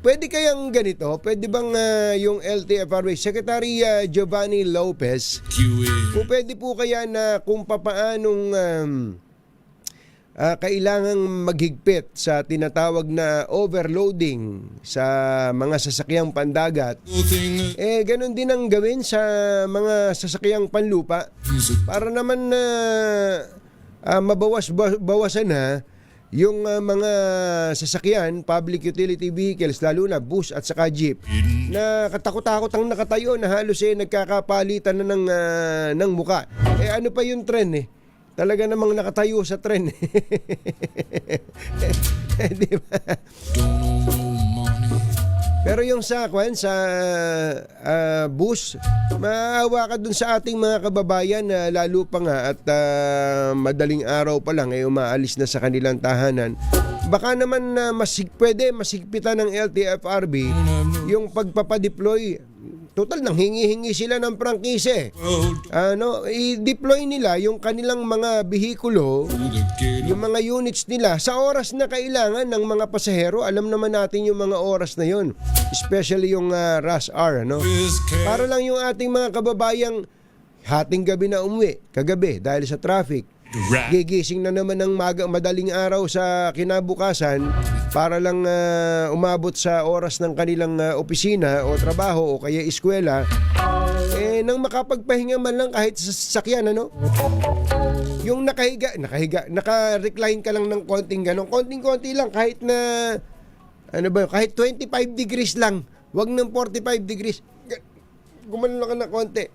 S3: Pwede kayang ganito? Pwede bang yung LTFRB Secretary Giovanni Lopez,
S6: QA.
S3: pwede po kaya na kung papaanong kailangang maghigpit sa tinatawag na overloading sa mga sasakyang pandagat,
S6: Thing
S3: ganun din ang gawin sa mga sasakyang panlupa
S6: is a
S3: para naman na bawasan na yung mga sasakyan, public utility vehicles, lalo na bus at saka jeep, na katakot-takot ang nakatayo na halos nagkakapalitan na ng muka. Ano pa yung tren Talaga namang nakatayo sa tren. Di ba?
S6: don't owe no money.
S3: Pero yung sa bus, maawa ka dun sa ating mga kababayan na lalo pa nga at madaling araw pa lang umaalis na sa kanilang tahanan. Baka naman pwede masigpitan ng LTFRB yung pagpapadeploy. Total nang hingi-hingi sila ng prangkise. I-deploy nila yung kanilang mga bihikulo,
S6: To the gate
S3: yung mga units nila sa oras na kailangan ng mga pasahero. Alam naman natin yung mga oras na yun, especially yung rush hour,
S6: is cat.
S3: para lang yung ating mga kababayang hating gabi na umuwi kagabi dahil sa traffic, gigising na naman ng madaling araw sa kinabukasan para lang umabot sa oras ng kanilang opisina o trabaho o kaya eskwela, nang makapagpahinga man lang kahit sa sasakyan, yung nakahiga, naka-recline ka lang ng konting-konti lang, kahit na kahit 25 degrees lang, wag ng 45 degrees. Gumano ka na konti.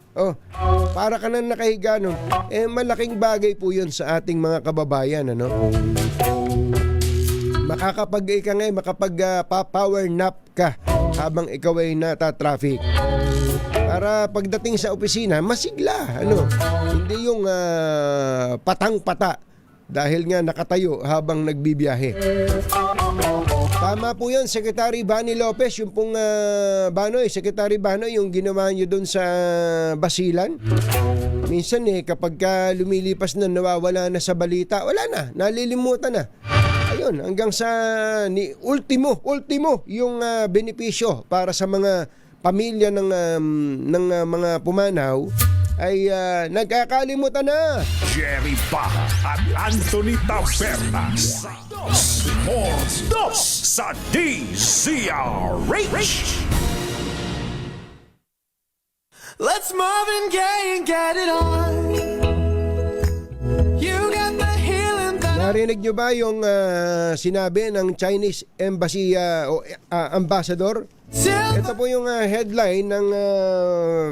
S3: Para ka na nakahiga nun. Malaking bagay po yun sa ating mga kababayan, makapag-power nap ka habang ikaw ay nata-traffic. Para pagdating sa opisina, masigla, Hindi yung patang-pata dahil nga nakatayo habang nagbibiyahe. Tama po yun, Secretary Bani Lopez, yung pong Secretary Banoy, yung ginawa nyo dun sa Basilan. Minsan kapag lumilipas na, nawawala na sa balita, wala na, nalilimutan na. Ayun, hanggang sa ultimo yung benepisyo para sa mga pamilya ng mga pumanaw, ay nagkakalimutan na.
S1: Jerry Baha at Anthony Taberna sa Dos por Dos sa DZRH.
S7: Let's Marvin Gaye and get it on. You got the healing that
S3: Narinig nyo ba yung sinabi ng Chinese Embassy Ambassador? Ito po yung headline ng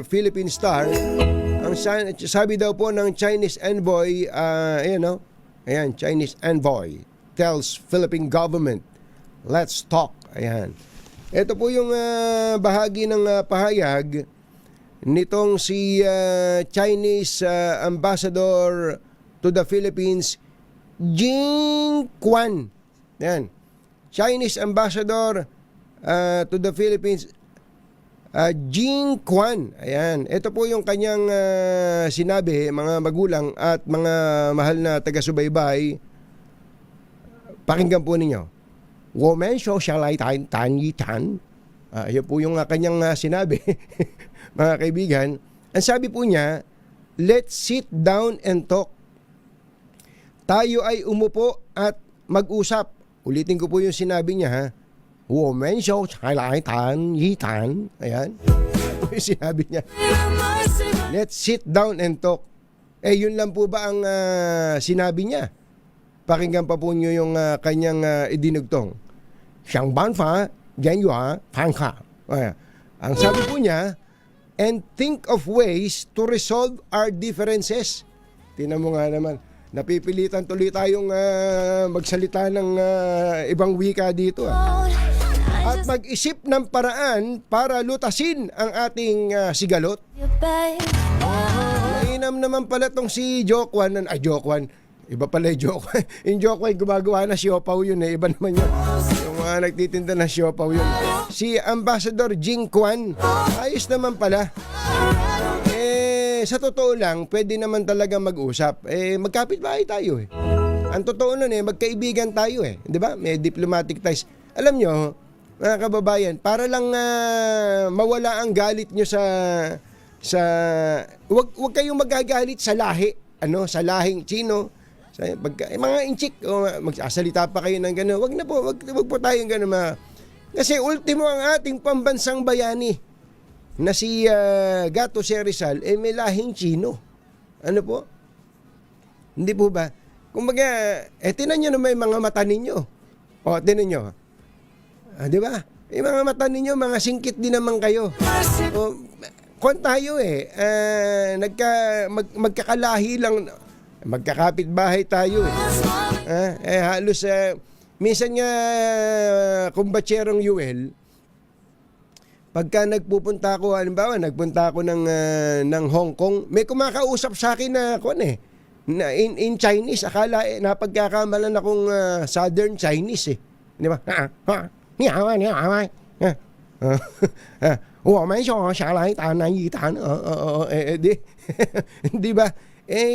S3: Philippine Star. Ang sabi daw po ng Chinese envoy, ayan, Chinese envoy tells Philippine government, let's talk. Ayan. Ito po yung bahagi ng pahayag nitong si Chinese Ambassador to the Philippines, Jing Quan. Yan. Chinese Ambassador to the Philippines, Jing Quan. Ayan. Ito po yung kanyang sinabi, mga magulang at mga mahal na taga-subaybay. Pakinggan po ninyo. Woman show shalai tan yi tan. Yan po yung kanyang sinabi. Mga kaibigan, ang sabi po niya, let's sit down and talk. Tayo ay umupo at mag-usap. Ulitin ko po yung sinabi niya, ha. Woman show shalai tan yi tan. Ayan. Ito yung sinabi niya. Let's sit down and talk. Yun lang po ba ang sinabi niya? Pakinggan pa po niyo yung kanyang idinugtong. Siyang banfa, Genyua, Pangka. Ang sabi po niya, and think of ways to resolve our differences. Tingnan mo nga naman, napipilitan tuloy tayong magsalita ng ibang wika dito. At mag-isip ng paraan para lutasin ang ating sigalot. Mainam naman pala tong si Jokwan. Jokwan. Iba pala yung Jokwan. Yung Jokwan, gumagawa na siopaw yun eh. Iba naman yun. Yung nagtitinda na siopaw yun. Si Ambassador Jing Quan, ayos naman pala. Sa totoo lang, pwede naman talaga mag-usap. Magkapit-bahay tayo eh. Ang totoo nun magkaibigan tayo eh. Di ba? May diplomatic ties. Alam nyo, mga kababayan, para lang mawala ang galit nyo sa wag kayong magagalit sa lahi. Sa lahing Chino. Mga inchik, magsasalita pa kayo ng gano'n. Wag po tayong gano'n. Kasi ultimo ang ating pambansang bayani na si Gato Rizal, may lahing Chino. Ano po? Hindi po ba? Kumbaga, tinan nyo naman yung mga mata ninyo. Tinan nyo. Di ba? Yung mga mata ninyo, mga singkit din naman kayo. Kung tayo magkakalahi lang, magkakapit-bahay tayo halos minsan nga kumbatserong Yuel, pagka nagpupunta ako, halimbawa nagpunta ako ng Hong Kong, may kumakausap sa akin na na in Chinese, akala napagkakamalan akong Southern Chinese di ba? Di ba?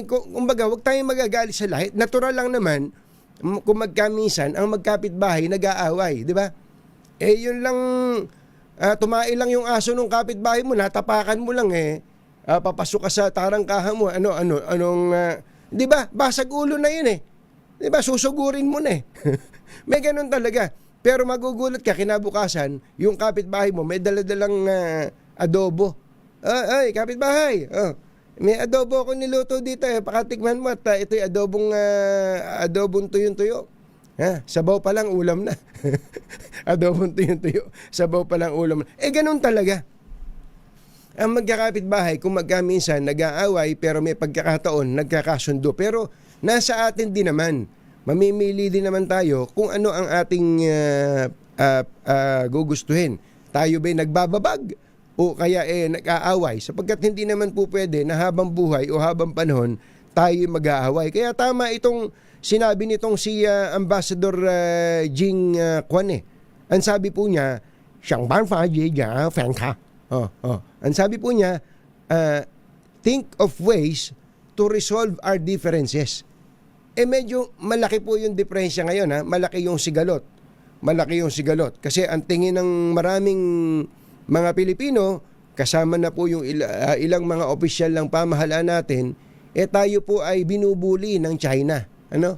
S3: Kumbaga, huwag tayong magagalit sa lahat. Natural lang naman, kung magkaminsan, ang magkapit-bahay nag-aaway, di ba? Yun lang, tumae lang yung aso ng kapit-bahay mo, natapakan mo lang papasok ka sa tarangkahan mo, di ba? Basag ulo na yun di ba? Susugurin mo na May ganun talaga. Pero magugulat ka, kinabukasan, yung kapit-bahay mo, may daladalang adobo. Ay, kapit-bahay, may adobo ako niluto dito pakatikman mo at ito'y adobong tuyong-tuyo. Sabaw pa lang ulam na. Adobong tuyong-tuyo, sabaw pa lang ulam na. Ganun talaga. Ang magkakapit-bahay, kung magkaminsan nag-aaway pero may pagkakataon, nagkakasundo. Pero nasa atin din naman. Mamimili din naman tayo kung ano ang ating gugustuhin. Tayo ba'y nagbababag? O kaya nag-aaway, sapagkat hindi naman po pwede na habang buhay o habang panahon tayo mag-aaway. Kaya tama itong sinabi nitong si Ambassador Jing Quan Ang sabi po niya, siyang banfa jiya fanka. Ang sabi po niya, think of ways to resolve our differences. Medyo malaki po yung diferensya ngayon malaki yung sigalot. Malaki yung sigalot kasi ang tingin ng maraming mga Pilipino, kasama na po yung ilang mga opisyal ng pamahalaan natin, tayo po ay binubuli ng China.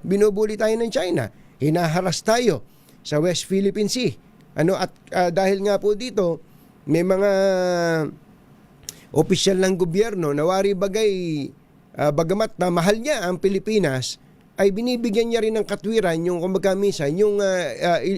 S3: Binubuli tayo ng China. Hinaharas tayo sa West Philippine Sea. At dahil nga po dito, may mga opisyal ng gobyerno na wari bagay, bagamat na mahal niya ang Pilipinas, ay binibigyan niya rin ng katwiran yung kumbaga minsan yung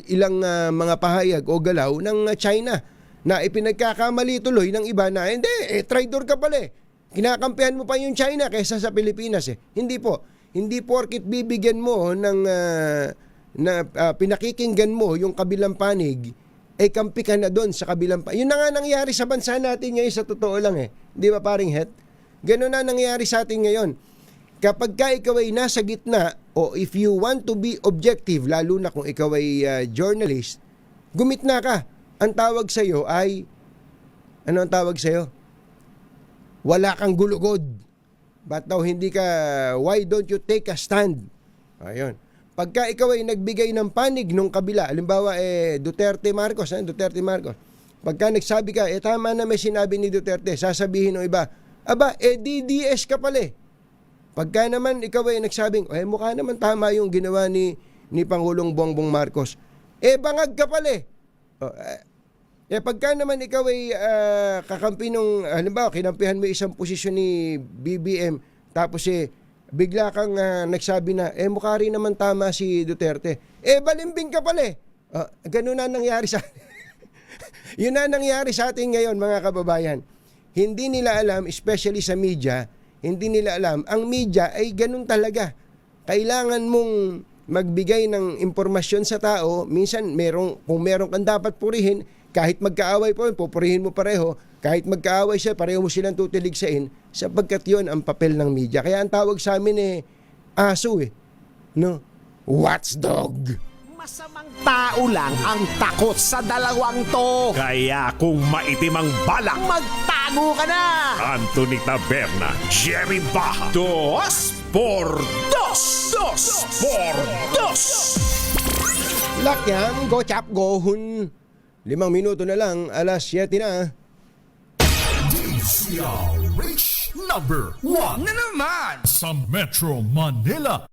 S3: ilang mga pahayag o galaw ng China na ipinagkakamali tuloy ng iba na hindi, traitor ka pala kinakampihan mo pa yung China kaysa sa Pilipinas Hindi po. Hindi porkit bibigyan mo ng pinakikinggan mo yung kabilang panig, kampi ka na doon sa kabilang panig. Yun na nga nangyari sa bansa natin ngayon sa totoo lang Di ba paring Het? Ganun na nangyari sa atin ngayon. Kapag ka ikaw ay nasa gitna o if you want to be objective, lalo na kung ikaw ay journalist, gumitna ka. Ang tawag sa'yo ay, ano ang tawag sa'yo? Wala kang gulugod. Ba't daw hindi ka, why don't you take a stand? Ayun. Pagka ikaw ay nagbigay ng panig nung kabila, halimbawa Duterte Marcos. Pagka nagsabi ka, tama na may sinabi ni Duterte, sasabihin ng iba, DDS ka pala Pagka naman ikaw ay nagsabing, mukha naman tama yung ginawa ni Pangulong Bongbong Marcos. Bangag ka pala pagka naman ikaw ay kakampi nung, halimbawa, kinampihan mo isang posisyon ni BBM, tapos bigla kang nagsabi na, mukha rin naman tama si Duterte. Balimbing ka pala ganun na nangyari sa yun na nangyari sa atin ngayon, mga kababayan. Hindi nila alam, especially sa media, hindi nila alam, ang media ay ganun talaga. Kailangan mong magbigay ng impormasyon sa tao. Minsan, kung meron kang dapat purihin, kahit magkaaway po, pupurihin mo pareho. Kahit magkaaway siya, pareho mo silang tutiligsain, sapagkat yun ang papel ng media. Kaya ang tawag sa amin aso no? Watchdog.
S1: Masamang tao lang ang takot sa dalawang to. Kaya kung maitim ang balak, magtago ka na! Anthony Taberna, Jerry Baja, Dos por Dos! Dos por Dos!
S3: Lakyang, go chap, go hun. 5 minuto na lang, alas 7 na.
S6: DZRH number 1
S4: Na naman!
S6: sa Metro Manila.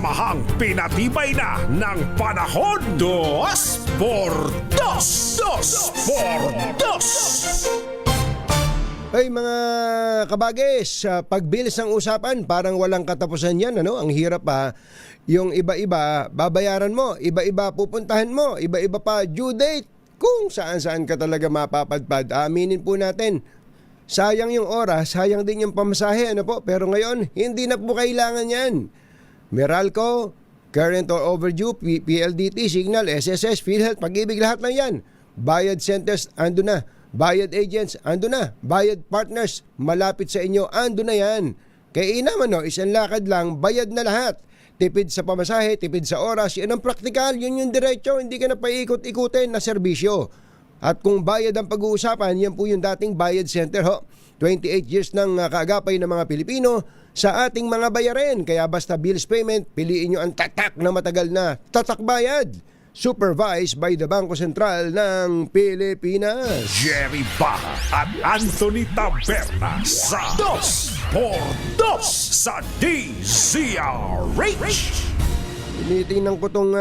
S1: Mahang pinatibay na ng panahon. Dos por Dos! Dos por Dos!
S3: Ay mga kabagis, pagbilis ng usapan, parang walang katapusan yan, Ang hirap yung iba-iba, babayaran mo, iba-iba pupuntahan mo, iba-iba pa due date, kung saan-saan ka talaga mapapadpad. Aminin po natin, sayang yung oras, sayang din yung pamasahe, pero ngayon, hindi na po kailangan yan. Meralco, current or overdue, PLDT, Signal, SSS, PhilHealth, Pag-ibig, lahat na yan. Bayad centers, ando na. Bayad agents, ando na. Bayad partners, malapit sa inyo, ando na yan. Kaya naman isang lakad lang, bayad na lahat. Tipid sa pamasahe, tipid sa oras, yan ang praktikal, yun yung diretso, hindi ka na paikot-ikutin na serbisyo. At kung bayad ang pag-uusapan, yan po yung dating bayad center 28 years ng kaagapay ng mga Pilipino sa ating mga bayarin. Kaya basta bills payment, piliin nyo ang tatak na matagal na tatak bayad. Supervised by the Bangko Sentral ng Pilipinas.
S1: Jerry Baja at Anthony Taberna sa Dos por Dos sa DZRH.
S3: Tinitingnan ko tong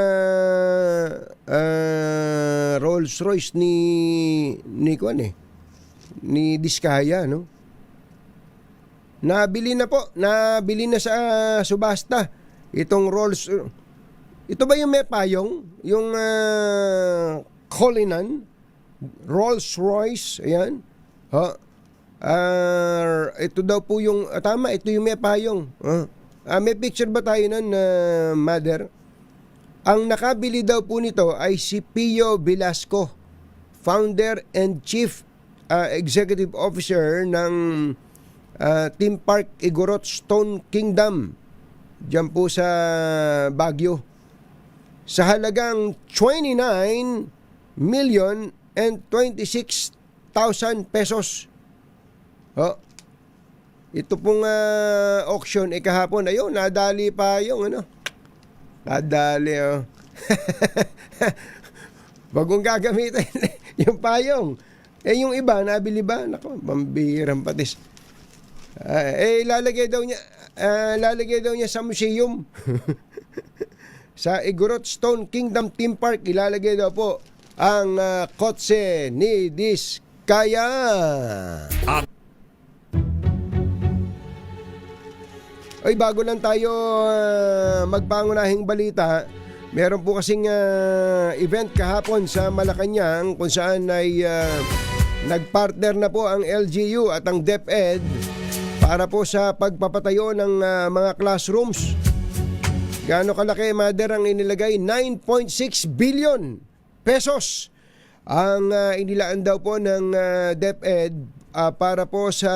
S3: Rolls Royce ni Diskaya, Nabili na sa subasta itong Rolls. Ito ba yung may payong? Yung Cullinan Rolls Royce, ayan. Ito daw po yung tama, ito yung may payong. May picture ba tayo nun, Mother? Ang nakabili daw po nito ay si Pio Velasco, founder and chief executive officer ng Theme Park Igorot Stone Kingdom diyan po sa Baguio, sa halagang 29,026,000 pesos. Ito pong auction kahapon, ayun, nadali pa yung nadali Wag mong gagamitin yung payong. Yung iba, nabili ba? Nako, pambihirang patis. Lalagay daw niya sa museum. Sa Igorot Stone Kingdom Theme Park, ilalagay daw po ang kotse ni Diskaya. Ay, bago lang tayo magpangunahing balita, meron po kasing event kahapon sa Malacanang kung saan ay nagpartner na po ang LGU at ang DepEd para po sa pagpapatayo ng mga classrooms. Gaano kalaki, Mother, ang inilagay? 9.6 billion pesos ang inilaan daw po ng DepEd para po sa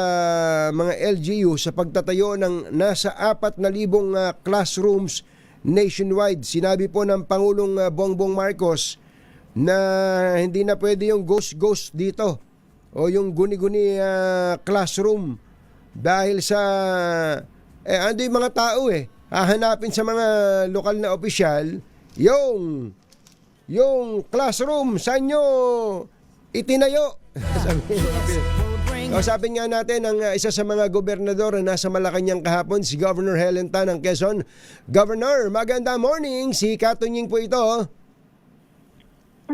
S3: mga LGU sa pagtatayo ng nasa 4,000 classrooms nationwide. Sinabi po ng Pangulong Bongbong Marcos na hindi na pwede yung ghost dito o yung guni-guni classroom dahil sa ando yung mga tao hahanapin sa mga lokal na opisyal yung classroom saan nyo itinayo. Sabi nga natin ang isa sa mga gobernador na nasa Malacanang kahapon, si Governor Helen Tan ng Quezon. Governor, maganda morning. Si Katunying po ito.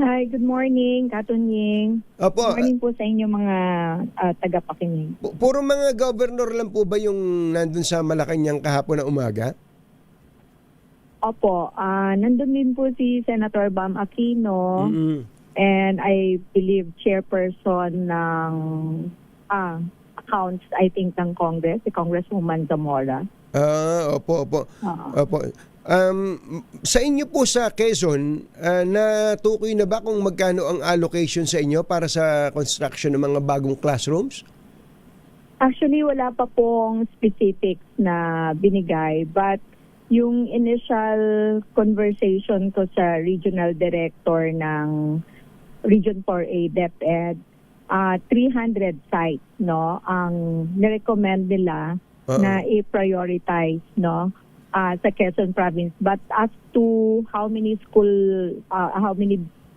S8: Hi, good morning, Katunying.
S3: Opo.
S8: Good morning po sa inyo mga tagapakinig.
S3: Puro mga governor lang po ba yung nandun sa Malacanang kahapon na umaga?
S8: Opo, nandun din po si Senator Bam Aquino and I believe chairperson ng accounts, I think, ng Congress, si Congresswoman Zamora.
S3: Opo. Sa inyo po sa Quezon, natukoy na ba kung magkano ang allocation sa inyo para sa construction ng mga bagong classrooms?
S8: Actually, wala pa pong specifics na binigay, but yung initial conversation ko sa regional director ng Region 4A DepEd, 300 sites, no, ang nirecommend nila na i-prioritize, no, sa Quezon Province. But as to how many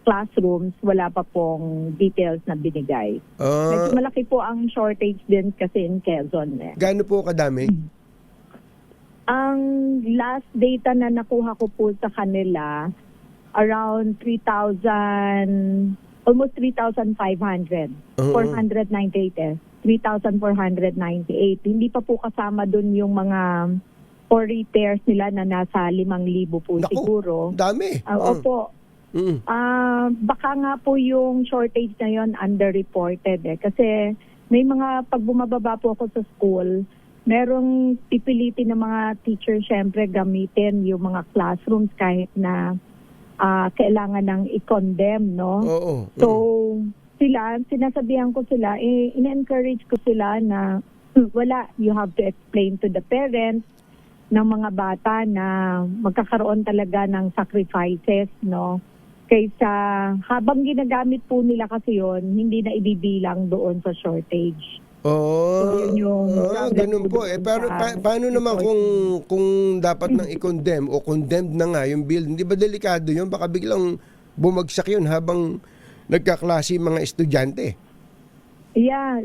S8: classrooms, wala pa pong details na binigay. Medyo malaki po ang shortage din kasi in Quezon.
S3: Gaano po kadami?
S8: Ang last data na nakuha ko po sa kanila, around 3,000, almost 3,500. 498 3,498. Hindi pa po kasama dun yung mga for repairs nila na nasa 5,000 po. Naku, siguro.
S3: Dami.
S8: Opo. Baka nga po yung shortage na yon underreported kasi may mga pag bumababa po ako sa school, merong pipilitin ng mga teacher syempre gamitin yung mga classrooms kahit na kailangan ng i-condemn, no?
S3: Oo.
S8: So, sinasabihan ko sila, ina-encourage ko sila na wala, you have to explain to the parents ng mga bata na magkakaroon talaga ng sacrifices, no? Kaysa habang ginagamit po nila kasi yon, hindi na ibibilang doon sa shortage. So, yun yung
S3: ganun po. Pero paano naman kung dapat nang i-condemn o condemned na nga yung bill? Hindi ba delikado yun? Baka biglang bumagsak yun habang nagkaklase mga estudyante.
S8: Yeah,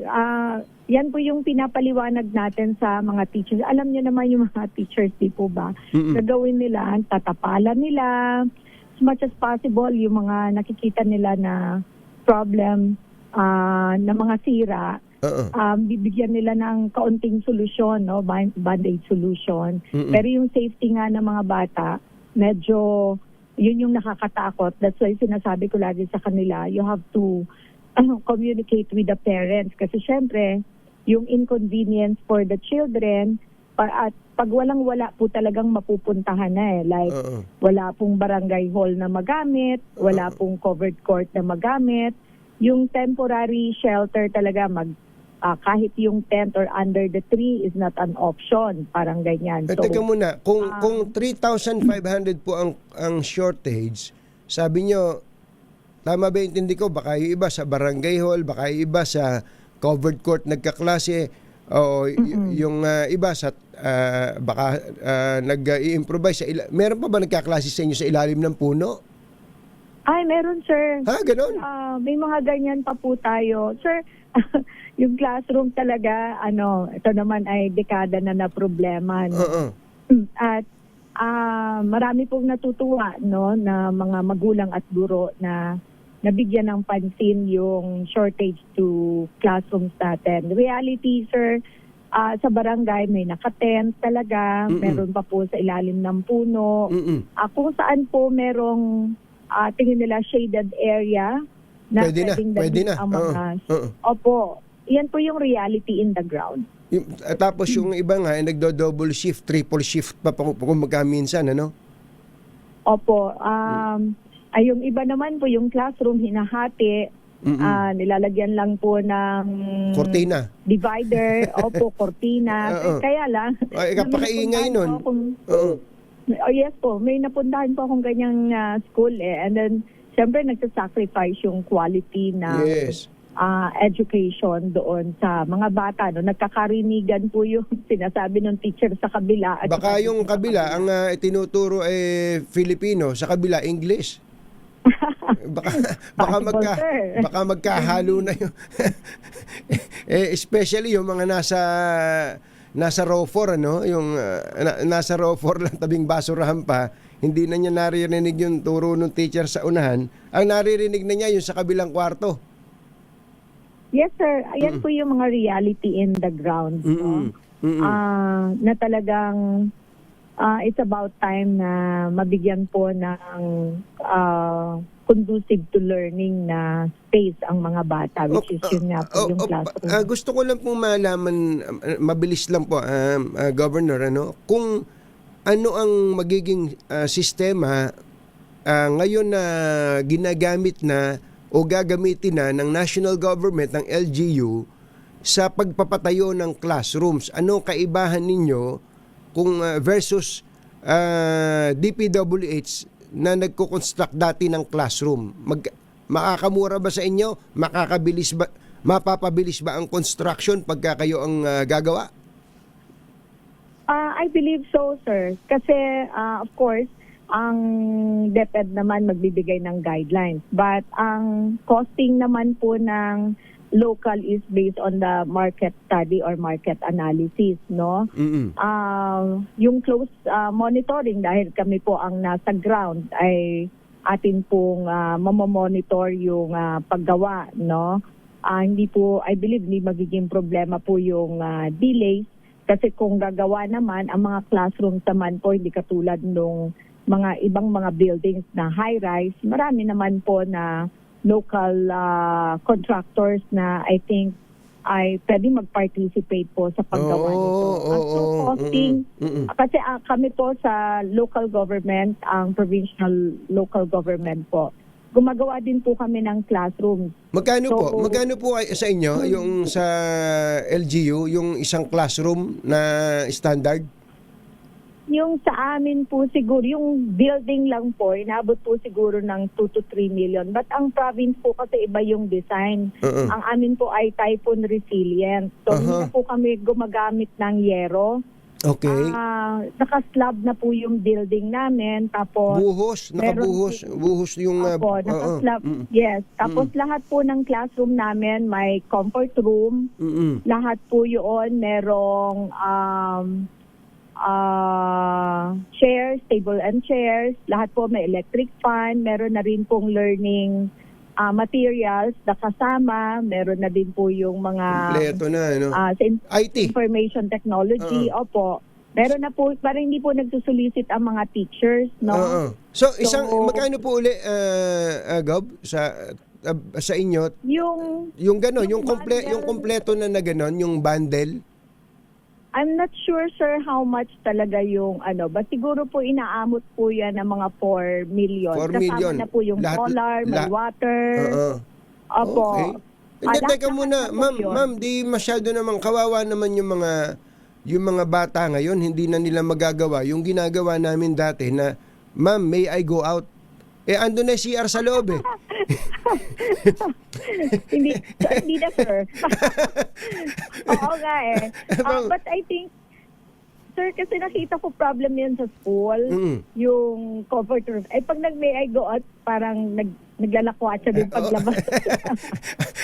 S8: yan po yung pinapaliwanag natin sa mga teachers. Alam niyo naman yung mga teachers, di po ba? Gagawin nila, tatapalan nila as much as possible yung mga nakikita nila na problem na mga sira. Bibigyan nila ng kaunting solusyon, no? Band-aid solution. Pero yung safety nga ng mga bata, medyo yun yung nakakatakot. That's why sinasabi ko lagi sa kanila, you have to communicate with the parents. Kasi syempre, yung inconvenience for the children, at pag walang-wala po talagang mapupuntahan na Like, wala pong barangay hall na magamit, wala pong covered court na magamit. Yung temporary shelter talaga, kahit yung tent or under the tree is not an option. Parang ganyan. So,
S3: teka muna, kung 3,500 po ang shortage, sabi nyo, tama ba intindi ko, baka yung iba sa barangay hall, baka yung iba sa covered court nagkaklase, o yung iba sa nag-i-improvise. Meron pa ba nagkaklase sa inyo sa ilalim ng puno?
S8: Ay, meron, sir.
S3: Ha, ganon?
S8: May mga ganyan pa po tayo. Sir, yung classroom talaga, ito naman ay dekada na problema. No?
S3: Oo.
S8: At marami pong natutuwa, no, na mga magulang at guro na nabigyan ng pansin yung shortage to classrooms natin. Reality, sir, sa barangay may naka-tent talaga, meron pa po sa ilalim ng puno. Kung saan po merong tingin nila shaded area na
S3: Pwede na.
S8: ang mga... Opo, yan po yung reality in the ground.
S3: Tapos yung iba nga, nagdo-double shift, triple shift pa kung magkaminsan, ano?
S8: Opo. Ay, yung iba naman po, yung classroom hinahati, nilalagyan lang po ng
S3: Cortina.
S8: divider, opo, cortina. Kaya lang,
S3: Ay, kapakaingay nun.
S8: Oh, yes po, may napuntahan po akong ganyang school and then siyempre nagsasacrifice yung quality na
S3: Yes.
S8: education doon sa mga bata. No? Nagkakarinigan po yung sinasabi ng teacher sa kabila. At
S3: Baka yung kabila, ang itinuturo ay Filipino, sa kabila, English.
S8: Possible, sir.
S3: Baka magkahalo na yung especially yung mga nasa row 4, ano, yung nasa row 4 lang tabing basurahan pa, hindi na niya naririnig yung turo ng teacher sa unahan. Ang naririnig na niya yung sa kabilang kwarto.
S8: Yes, sir. Ayan po yung mga reality in the ground. No? Na talagang it's about time na mabigyan po ng conducive to learning na space ang mga bata, which is yun nga po yung classroom.
S3: Gusto ko lang pong malaman, mabilis lang po, Governor, kung ano ang magiging sistema ngayon na ginagamit na o gagamitin na ng national government, ng LGU, sa pagpapatayo ng classrooms. Ano kaibahan ninyo kung versus DPWH na nagko-construct dati ng classroom? Makakamura ba sa inyo? Mapapabilis ba ang construction pagka kayo ang gagawa?
S8: I believe so, sir. Kasi, of course, ang DepEd naman magbibigay ng guidelines. But ang costing naman po ng local is based on the market study or market analysis, no? Yung close monitoring, dahil kami po ang nasa ground, ay atin pong mamamonitor yung paggawa, no? Hindi po, I believe, hindi magiging problema po yung delays. Kasi kung gagawa naman, ang mga classrooms naman po, hindi katulad nung mga ibang mga buildings na high-rise, marami naman po na local contractors na I think ay pwede mag-participate po sa paggawa nito. At so costing, kasi kami po sa local government, ang provincial local government po, gumagawa din po kami ng classrooms.
S3: Magkano po sa inyo yung sa LGU, yung isang classroom na standard?
S8: Yung sa amin po siguro, yung building lang po, inabot po siguro ng 2 to 3 million. But ang province po kasi iba yung design. Ang amin po ay typhoon resilient. So hindi na po kami gumagamit ng yero.
S3: Okay.
S8: Naka-slab na po yung building namin. Tapos
S3: buhos yung...
S8: naka-slab. Yes. Tapos lahat po ng classroom namin may comfort room. Lahat po yun merong... chairs, table and chairs, lahat po may electric fan, meron na rin pong learning materials na kasama, meron na din po yung mga
S3: kompleto na, IT.
S8: Information technology, opo. Meron na po, parang hindi po nagsusolicit ang mga teachers, no?
S3: So magkano po uli, Gob, sa inyo? Yung gano'n, yung kompleto na gano'n, yung bundle?
S8: I'm not sure, sir, how much talaga yung but siguro po inaamot po yan ng mga 4 million.
S3: 4 million.
S8: Kasama na po yung solar, may water. Opo.
S3: Okay. Teka muna, ma'am, di masyado naman kawawa naman yung mga bata ngayon, hindi na nila magagawa yung ginagawa namin dati na, ma'am, may I go out? Ando na CR sa loob
S8: hindi na, sir. Oo nga But I think, sir, kasi nakita ko problem yan sa school, yung comfort room. Ay, pag nag-may I go out, parang naglalakwatsa din paglabas.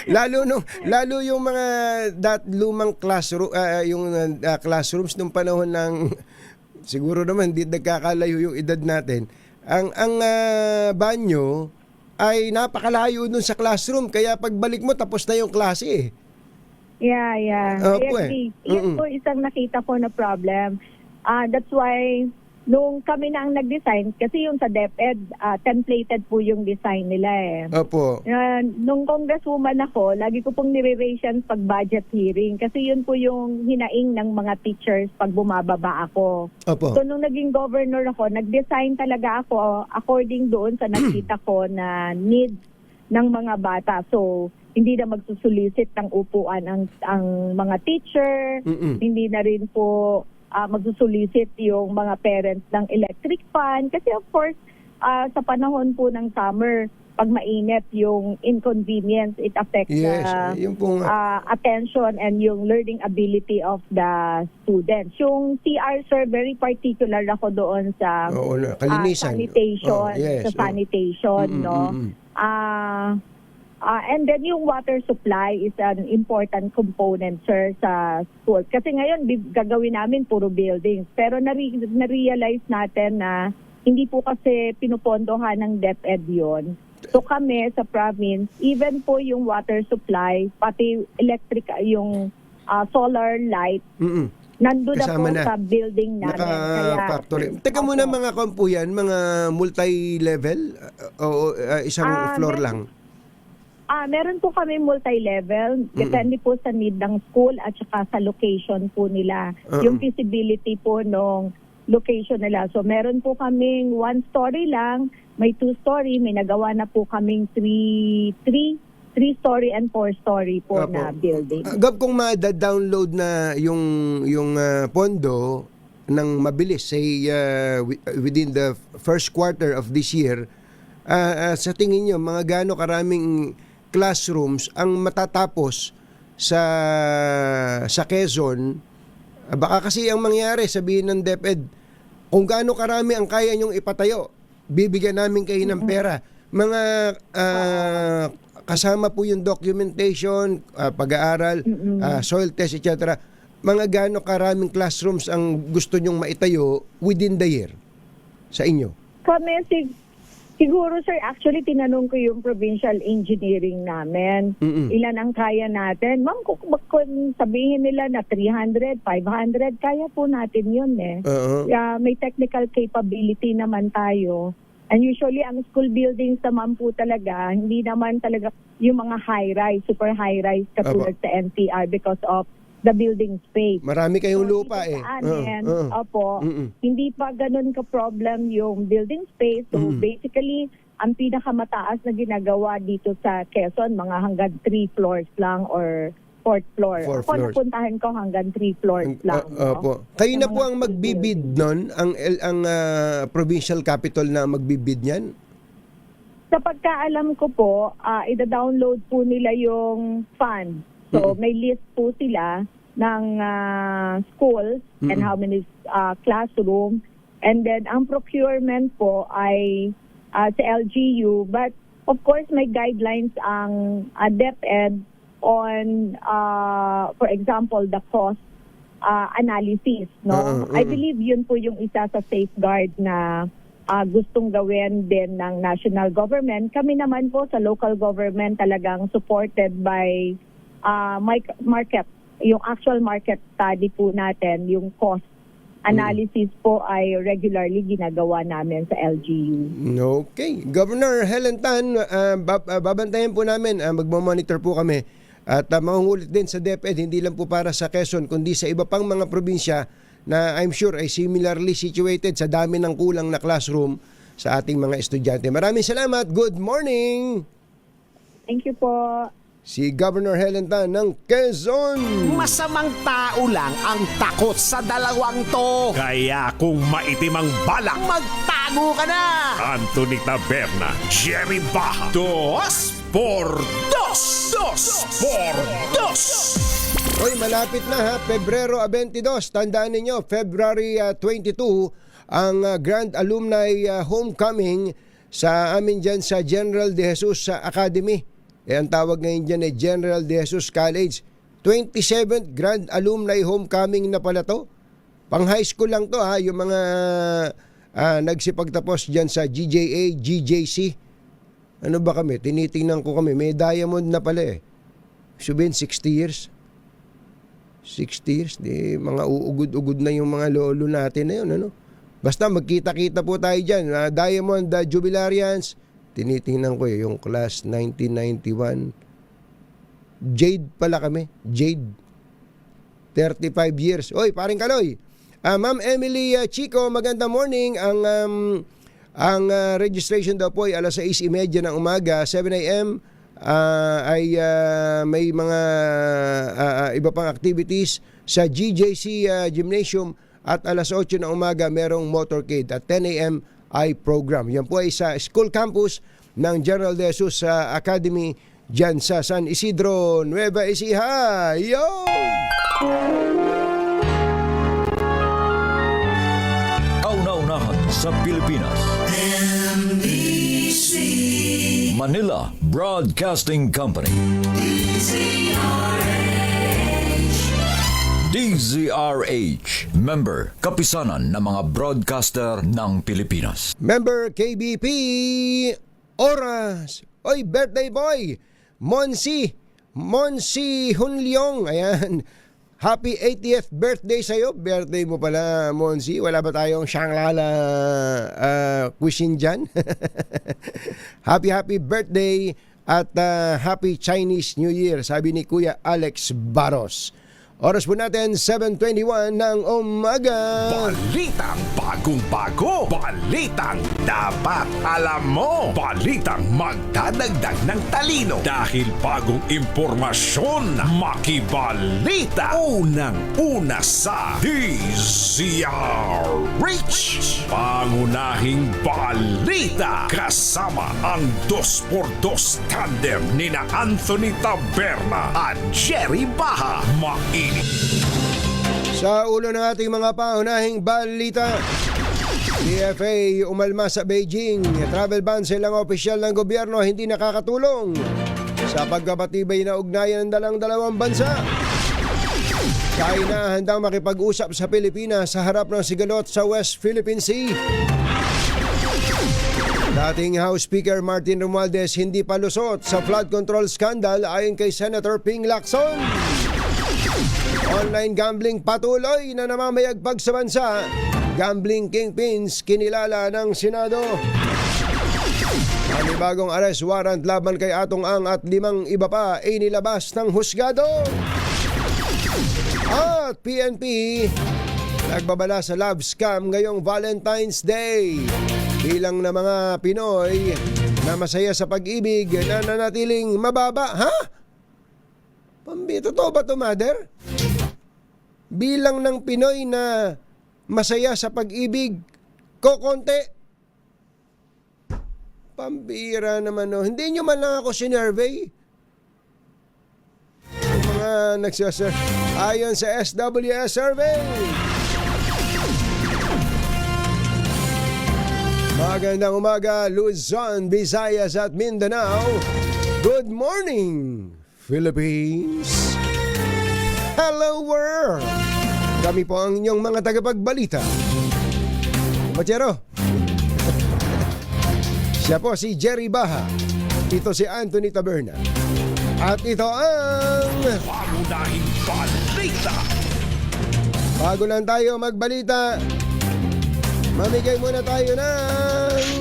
S3: lalo yung mga lumang classroom, classrooms nung panahon ng, siguro naman hindi nagkakalayo yung edad natin. Ang banyo ay napakalayo dun sa classroom, kaya pagbalik mo tapos na yung klase eh.
S8: Yeah.
S3: Opo,
S8: I agree. Yun po isang nakita ko na problem. That's why, nung kami na ang nag-design, kasi yung sa DepEd, templated po yung design nila eh.
S3: Opo.
S8: Nung congresswoman ako, lagi ko pong nire-raise yan pag budget hearing. Kasi yun po yung hinaing ng mga teachers pag bumababa ako.
S3: Opo.
S8: So nung naging governor ako, nag-design talaga ako according doon sa nakita ko na needs ng mga bata. So, hindi na magsusulisit ng upuan ang mga teacher, hindi na rin po magsusulisit yung mga parents ng electric fan. Kasi of course, sa panahon po ng summer, pag mainit yung inconvenience, it affects
S3: yung pong,
S8: attention and yung learning ability of the students. Yung CR, sir, very particular ako doon sa
S3: kalinisan.
S8: sanitation, sa sanitation, no? And then yung water supply is an important component, sir, sa school. Kasi ngayon, gagawin namin puro buildings. Pero na-realize natin na hindi po kasi pinupondohan ng DepEd yun. So kami sa province, even po yung water supply, pati electric, yung solar light, nandun na po sa building namin.
S3: Naka-factory. Teka muna mga kampuyan, mga multi-level o isang floor lang?
S8: Meron po kami multi-level. Depende po sa need ng school at saka sa location po nila. Yung feasibility po nung location nila. So meron po kaming 1-story lang, may 2-story, may nagawa na po kaming 3-story and 4-story po na building.
S3: Gab, kung ma-download na yung pondo ng mabilis, say within the first quarter of this year, sa tingin nyo, mga gaano karaming classrooms ang matatapos sa Quezon? Baka kasi ang mangyari, sabihin ng DepEd, kung gaano karami ang kaya nyong ipatayo, bibigyan namin kayo ng pera. Mga kasama po yung documentation, pag-aaral, soil test, etc. Mga gaano karaming classrooms ang gusto nyong maitayo within the year sa inyo?
S8: Kami, siguro, sir, actually, tinanong ko yung provincial engineering namin. Ilan ang kaya natin? Ma'am, kung sabihin nila na 300, 500, kaya po natin yun eh. May technical capability naman tayo. And usually, ang school buildings naman po talaga, hindi naman talaga yung mga high-rise, super high-rise katulad sa NCR because of the building space.
S3: Marami kayong lupa eh.
S8: Hindi pa ganun ka-problem yung building space. So basically, ang pinakamataas na ginagawa dito sa Quezon, mga hanggang 3 floors lang or 4th floor. Ako napuntahan ko hanggang 3 floors lang.
S3: Kayo na po ang magbibid nun? Ang provincial capital na magbibid niyan?
S8: Sa pagkaalam ko po, ida-download po nila yung fund. So may list po sila ng schools and how many classroom. And then ang procurement po ay sa LGU. But of course may guidelines ang DepEd on, for example, the cost analysis. No, I believe yun po yung isa sa safeguard na gustong gawin din ng national government. Kami naman po sa local government talagang supported by market, yung actual market study po natin, yung cost analysis po ay regularly ginagawa namin sa LGU.
S3: Okay. Governor Helen Tan, babantayan po namin, magmamonitor po kami at maungulit din sa DepEd, hindi lang po para sa Quezon, kundi sa iba pang mga probinsya na I'm sure ay similarly situated sa dami ng kulang na classroom sa ating mga estudyante. Maraming salamat. Good morning!
S8: Thank you po.
S3: Si Governor Helen Tan ng Quezon.
S1: Masamang tao lang ang takot sa dalawang to. Kaya kung maitim ang balak, magtago ka na! Anthony Taberna, Jerry Baja. 2 por 2. 2 por 2.
S3: Hoy, malapit na ha, Pebrero 22. Tandaan ninyo, February 22 ang Grand Alumni Homecoming sa amin dyan sa General De Jesus Academy. Ang tawag ngayon dyan ay General De Jesus College. 27th Grand Alumni Homecoming na pala to. Pang high school lang to ha, yung mga nagsipagtapos dyan sa GJA, GJC. Ano ba kami? Tinitingnan ko kami. May diamond na pala eh. Sabihin 60 years. 60 years. Di, mga uugod-ugod na yung mga lolo natin na yun. Ano? Basta magkita-kita po tayo dyan. Diamond Jubilarians. Tinitingnan ko yung class 1991. Jade pala kami. Jade. 35 years. Oy, paring Kaloy. Ma'am Emily Chico, magandang morning. Ang registration daw po ay alas 6:30 ng umaga, 7 a.m. Ay may mga iba pang activities sa GJC Gymnasium at alas 8 ng umaga merong motorcade at 10 a.m. ay program. Yan po ay sa school campus ng General De Jesus Academy dyan sa San Isidro, Nueva Ecija. Yo!
S9: Kauna-unahan sa Pilipinas. Manila Broadcasting Company. DZRH. Member, kapisanan ng mga broadcaster ng Pilipinas.
S3: Member KBP, Oras. Oy, birthday boy. Monsi Hunlyong. Ayan. Happy 80th birthday sa'yo. Birthday mo pala, Monsi. Wala ba tayong Shangri-La cuisine dyan? Happy birthday at happy Chinese New Year, sabi ni Kuya Alex Baros. Oras po natin, 7:21 ng umaga.
S1: Balitang bagong-bago. Balitang dapat alam mo. Balitang magdadagdag ng talino. Dahil bagong impormasyon, makibalita. Unang-una sa DZRH. Pangunahing balita. Kasama ang 2x2 tandem nina Anthony Taberna at Jerry Baha.
S3: Sa ulo ng ating mga paunahing balita, DFA umalma sa Beijing. Travel ban sa ilang opisyal ng gobyerno hindi nakakatulong sa pagkapatibay na ugnayan ng dalawang bansa. China handang makipag-usap sa Pilipinas sa harap ng sigalot sa West Philippine Sea. Dating House Speaker Martin Romualdez hindi palusot sa flood control scandal ayon kay Senator Ping Lacson. Online gambling patuloy na namamayagpag sa bansa. Gambling kingpins kinilala ng Senado. Panibagong arrest warrant laban kay Atong Ang at 5 iba pa ay nilabas ng husgado. At PNP nagbabala sa love scam ngayong Valentine's Day. Bilang na mga Pinoy na masaya sa pag-ibig na nanatiling mababa. Ha? Totoo ba to, mother? Bilang ng Pinoy na masaya sa pag-ibig, kokonti. Pambira naman, no. Hindi nyo man lang ako sinurvey. Yung mga nagsasurvey ayon sa SWS survey. Magandang umaga, Luzon, Visayas at Mindanao. Good morning, Philippines. Hello world! Kami po ang inyong mga tagapagbalita. Kumatsero. Siya po si Jerry Baha. Ito si Anthony Taberna. At ito ang
S1: Pangunahing balita.
S3: bago lang tayo magbalita, mamigay muna tayo ng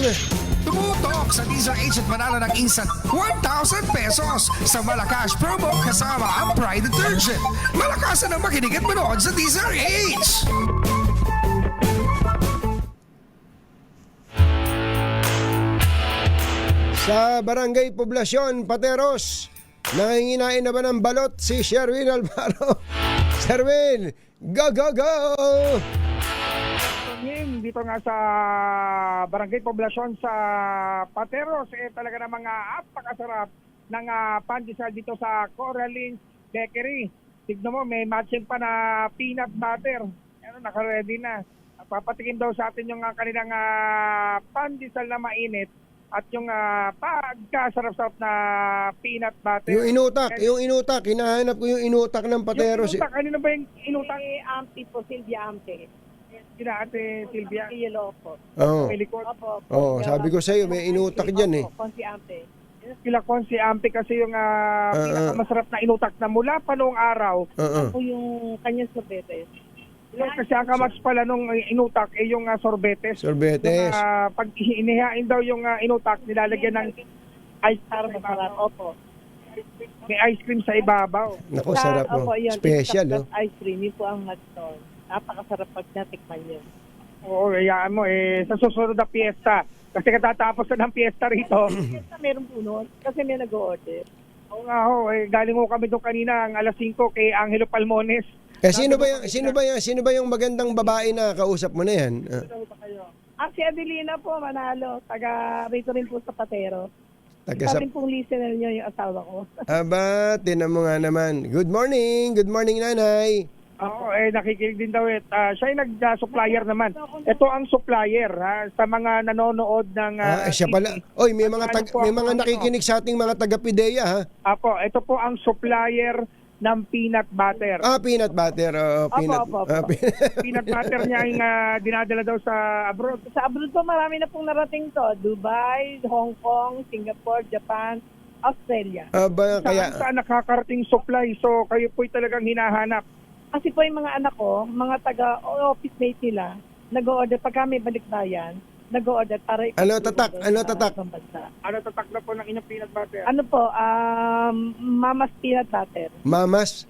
S4: Tumutok sa DZRH at manalo ng instant 1,000 pesos sa Malakas promo kasama ang Pride Detergent. Malakasan ang makinig at manood sa DZRH!
S3: sa Barangay Poblasyon, Pateros. Nanginginain na ba ng balot si Sherwin Alvaro? Sherwin, go, go, go!
S10: Dito nga sa Barangay Poblasyon sa Pateros, talaga ng mga apakasarap ng pandesal dito sa Coralines Bakery. tignan mo, may matching pa na peanut butter. Ano, naka-ready na. Papatikim daw sa atin yung kanilang pandesal na mainit at yung pagkasarap-sarap na peanut butter.
S3: Yung inutak, hinahanap ko yung inutak ng pateros.
S10: Yung inutak, kanino ba yung inutak?
S11: Ampi po, Silvia Ampi.
S10: Kina Ate Silvia.
S11: Yellow po.
S3: Oo.
S10: May likod.
S3: Oh, sabi ko sa'yo, may inutak dyan eh.
S11: Konti Ampi.
S10: Kila Konsi Ampi kasi yung pinakamasarap na inutak na mula pa noong araw.
S11: Po yung kanyang sorbetes.
S10: Kasi ang kamats pala nung inutak ay yung sorbetes.
S3: Sorbetes.
S10: Yung, pag inihain daw yung inutak, nilalagyan ng ice cream.
S11: Masarap. Opo.
S10: May ice cream sa ibabaw.
S3: Naku, sarap oh.
S11: Opo, yun.
S3: Special oh.
S11: Ice cream, yun po ang matton. Napakasarap pag natikman yun.
S10: Oo, hayaan mo sa susunod na piyesta. Kasi katatapos na ng piyesta rito.
S11: Meron po nun, kasi may nag-order.
S10: Oo nga galing ko kami doon kanina ang alas 5 kay Angelo Palmones.
S3: Sino ba yung magandang babae na kausap mo na yan?
S11: Si Adelina po, Manalo. Taga rito rin po sa Patero.
S3: Sa
S11: rin pong listener niyo yung asawa ko.
S3: Aba, tinan mo nga naman. Good morning, nanay.
S10: Oo, nakikinig din daw. Siya yung nag-supplier naman. Ito ang supplier sa mga nanonood ng...
S3: siya pala. Oy, may mga nakikinig sa ating mga taga-Pidea ha.
S10: Apo, ito po ang supplier ng peanut butter.
S3: Peanut butter.
S10: Peanut butter niya yung dinadala daw sa abroad.
S11: Sa abroad po, marami na pong narating to. Dubai, Hong Kong, Singapore, Japan, Australia.
S10: Saan nakakarating supply? So, kayo po'y talagang hinahanap.
S11: Kasi po yung mga anak ko, mga taga-office mate nila, nag-o-order pagka may balikbayan, nag-o-order para
S3: Ano tatak?
S10: Ano tatak na po ng inyong peanut butter?
S11: Ano po, Mama's Peanut Butter.
S3: Mama's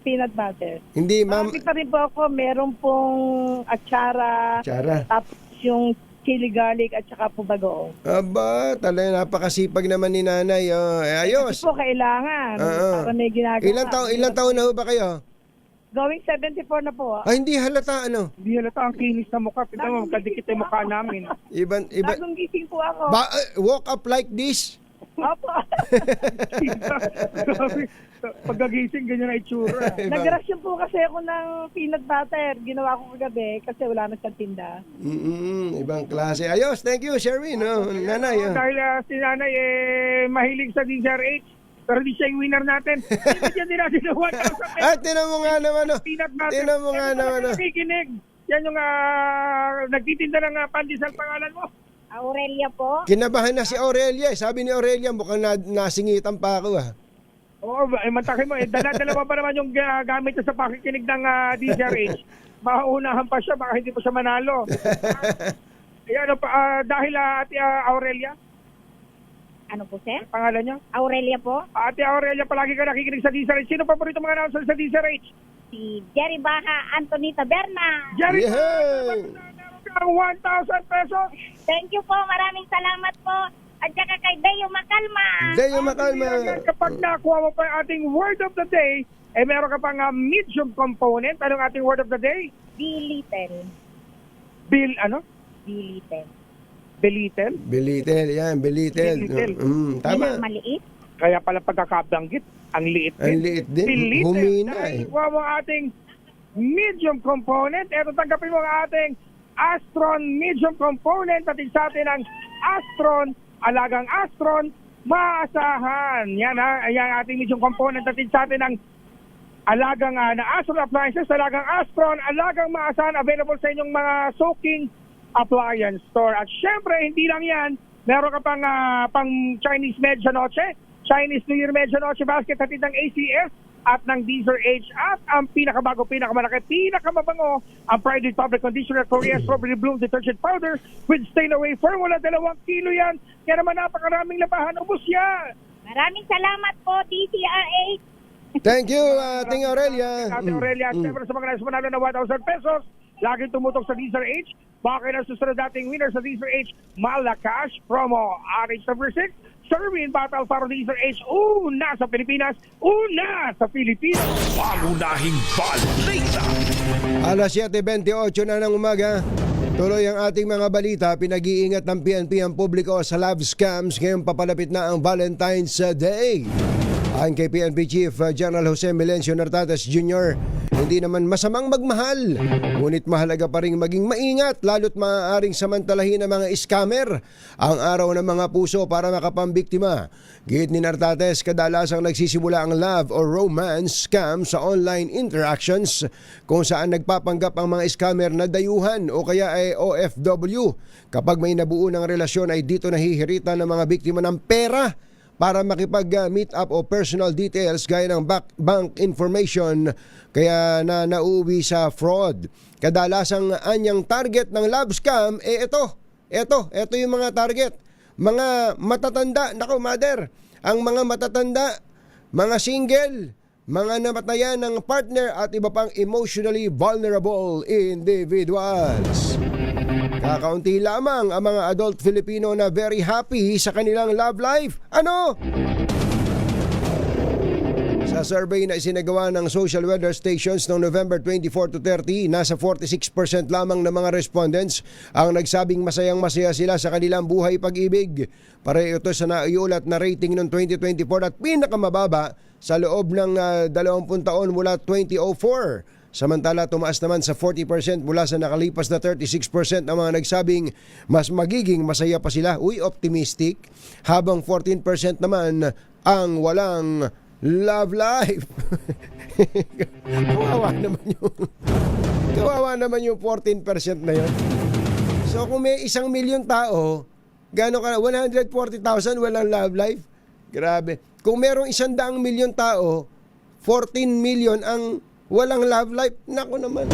S11: Peanut Butter.
S3: Hindi,
S11: Marami pa rin po ako, meron pong atsara, tapos yung chili garlic at saka po bagoong.
S3: Aba, talaga napakasipag naman ni nanay. Ayos.
S11: Kasi po kailangan, para may ginagawa.
S3: Ilang taon na ho ba kayo?
S11: Going 74 na po.
S3: Hindi halata ano?
S10: Hindi halata ang kinis na mukha. Pita mo, magkadikit yung mukha namin.
S11: Bagong gising po ako.
S3: Walk up like this?
S11: Opo.
S10: Pagkagising, ganyan na itsura.
S11: Nag-ration po kasi ako ng peanut butter. Ginawa ko kagabi kasi wala na siyang tinda.
S3: Ibang klase. Ayos, thank you, Sherwin. Nanay.
S10: Dahil si nanay mahilig sa DZRH. Pero di siya yung winner natin. Bigyan din natin ng 1,000 pesos.
S3: Tinan mo nga naman.
S10: Peanut butter.
S3: Tinan mo nga naman.
S10: Nakikinig. Yan yung nagtitinda ng pandesal pangalan mo.
S11: Aurelia po.
S3: Kinabahan na si Aurelia. Sabi ni Aurelia, mukhang nasingitan pa ako
S10: Oo, mantakin mo. Dala-dalawa pa naman yung gamit sa pakikinig ng DZRH. Mauunahan pa siya, baka hindi pa siya manalo. Ayan, dahil Ate Aurelia.
S11: Ano po, sir?
S10: Pangalan niya?
S11: Aurelia po.
S10: Ate Aurelia, palagi ka nakikinig sa DZRH. Sino paborito mga announcer sa DZRH?
S11: Si Jerry Baha, Antonita Berna.
S10: Jerry Baha, ang 1,000 pesos.
S11: Thank you po, maraming salamat po. At saka kay Deo Macalma.
S3: Deo Macalma.
S10: Kapag nakuha mo pa yung ating word of the day, meron ka pang medium component. Anong ating word of the day?
S11: Belittle.
S10: Ano?
S11: Belittle.
S10: Belittle?
S3: Belittle, yan. Belittle. Tama.
S11: Maliit.
S10: Kaya pala pagkakabanggit, ang liit din.
S3: Ang liit din.
S10: Belittle.
S3: Humina
S10: Dahil kuha mo ating medium component, eto tanggapin mo ang ating Astron medium component at sa atin ang Astron, alagang Astron, maasahan. Yan ayan ating medium component at sa atin ang alagang na Astron appliances, alagang Astron, alagang maasahan, available sa inyong mga soaking appliance store. At syempre, hindi lang yan, meron ka pang Chinese Medianoche, Chinese New Year Medianoche basket at ng ACS at ng DZRH at ang pinakabago, pinakamalaki, pinakamabango, ang Pride Republic Conditioner Korea Strawberry Bloom Detergent Powder with Stain Away Formula, 2 kilo yan. Kaya naman napakaraming labahan, ubos yan.
S11: Maraming salamat po, DZRH.
S3: Thank you, Ating Aurelia.
S10: Ate Aurelia, at siyempre sa mga nais manalo na 1,000 pesos, laging tumutok sa DZRH. Baka na susunod dating winner sa DZRH Malacash Promo. RH number 6, Serving Battle para DZRH. Una sa Pilipinas, una sa Pilipinas.
S1: Pangunahing balita.
S3: Alas 7:28 na ng umaga. Tuloy ang ating mga balita. Pinag-iingat ng PNP ang publiko sa love scams. Ngayon papalapit na ang Valentine's Day. Ayon kay PNP Chief General Jose Melencio Nartates Jr., hindi naman masamang magmahal, ngunit mahalaga pa rin maging maingat lalo't maaaring samantalahin ng mga scammer ang araw ng mga puso para makapambiktima. Git ni Nartates, kadalasang nagsisimula ang love or romance scam sa online interactions kung saan nagpapanggap ang mga scammer na dayuhan o kaya ay OFW. Kapag may nabuo ng relasyon ay dito nahihiritan ng mga biktima ng pera para makipag-meet up o personal details gaya ng bank information, kaya na nauuwi sa fraud. Kadalasang anyang target ng love scam ito yung mga target. Mga matatanda, nako mother, ang mga matatanda, mga single, mga namatayan ng partner at iba pang emotionally vulnerable individuals. Kakaunti lamang ang mga adult Filipino na very happy sa kanilang love life. Ano? Sa survey na isinagawa ng social weather stations noong November 24 to 30, nasa 46% lamang ng mga respondents ang nagsabing masayang-masaya sila sa kanilang buhay pag-ibig. Pareho ito sa naiulat na rating noong 2024 at pinakamababa sa loob ng 20 taon mula 2004. Samantala, tumaas naman sa 40% mula sa nakalipas na 36% ang mga nagsabing mas magiging masaya pa sila. Uy, optimistic. Habang 14% naman ang walang love life. Kawawa naman yung 14% na yun. So kung may 1 milyon tao, gano'n ka na? 140,000 walang love life? Grabe. Kung merong 100 milyon tao, 14 million ang walang love life. Naku naman.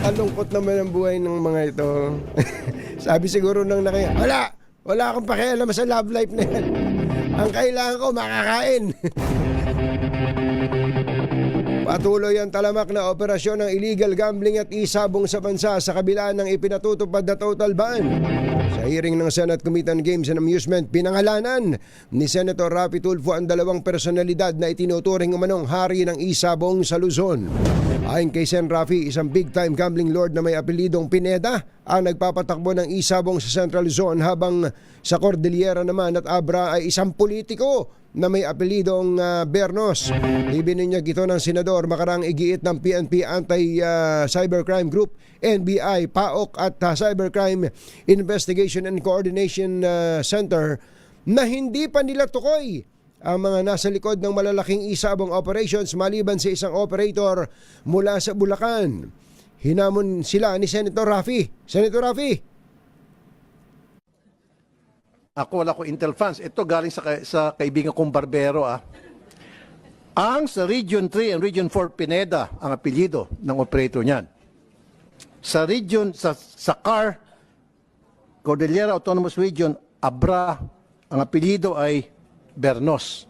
S3: Alungkot naman ang buhay ng mga ito. Sabi siguro nang nakaya, wala akong pakialam sa love life na yan. Ang kailangan ko, makakain. Patuloy ang talamak na operasyon ng illegal gambling at isabong sa bansa sa kabila ng ipinatutupad na total ban. Sa hearing ng Senate Committee on Games and Amusement, pinangalanan ni Senator Raffy Tulfo ang dalawang personalidad na itinuturing umanong hari ng isabong sa Luzon. Ayon kay Sen. Raffy, isang big-time gambling lord na may apelidong Pineda ang nagpapatakbo ng isabong sa Central Luzon, habang sa Cordillera naman at Abra ay isang politiko na may apelidong Bernos. Ibinunyag ito ng senador makarang igiit ng PNP Anti-Cybercrime Group, NBI, PAOK at Cybercrime Investigation and Coordination Center na hindi pa nila tukoy ang mga nasa likod ng malalaking isabong operations maliban sa isang operator mula sa Bulacan. Hinamon sila ni Senator Raffy. Senator Raffy.
S12: Ako wala ko intel funds. Ito galing sa kaibigan kong barbero. Ang sa Region 3 and Region 4 Pineda ang apelyido ng operator niyan. Sa region sa CAR Cordillera Autonomous Region Abra, ang apelyido ay Bernos.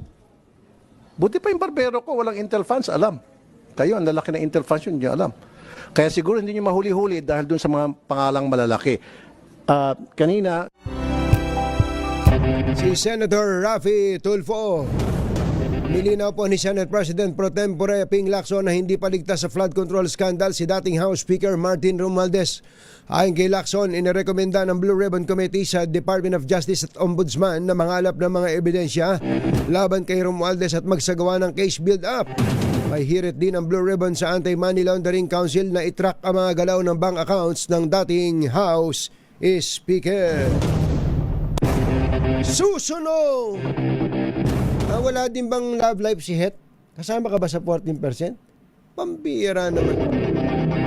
S12: Buti pa yung barbero ko, walang intel funds, alam. Kayo, ang lalaki na intel funds yun, hindi alam. Kaya siguro hindi nyo mahuli-huli dahil dun sa mga pangalang malalaki. Kanina,
S3: si Senator Raffy Tulfo. Nilinaw po ni Senate President Pro Tempore Ping Lacson na hindi paligtas sa flood control scandal si dating House Speaker Martin Romualdez. Ayon kay Lacson, inirekomenda ng Blue Ribbon Committee sa Department of Justice at Ombudsman na mangalap ng mga ebidensya laban kay Romualdez at magsagawa ng case build-up. May hirit din ang Blue Ribbon sa Anti-Money Laundering Council na itrack ang mga galaw ng bank accounts ng dating House Speaker. Susunod! Wala din bang love life si Het? Kasama ka ba sa 14%? Pambira naman.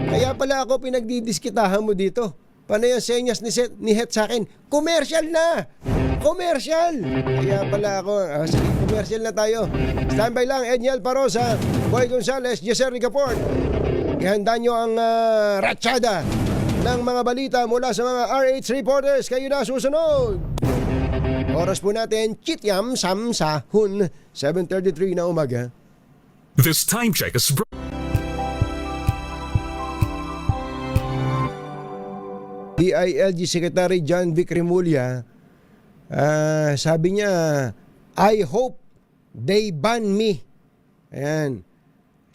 S3: Kaya pala ako pinagdidiskitahan mo dito. Paano yung senyas ni Het sa akin? Commercial na! Commercial! Kaya pala ako, sige, commercial na tayo. Standby lang, Edniel Parosa, Boy Gonzales, Jesserica Caport. Ihanda nyo ang ratsyada ng mga balita mula sa mga RH reporters. Kayo na susunod! Oras po natin, Chityam Sam Sahun, 7:33 na umaga.
S1: This time check is
S3: DILG Secretary John Vic Remulla, sabi niya, I hope they ban me. Ayan.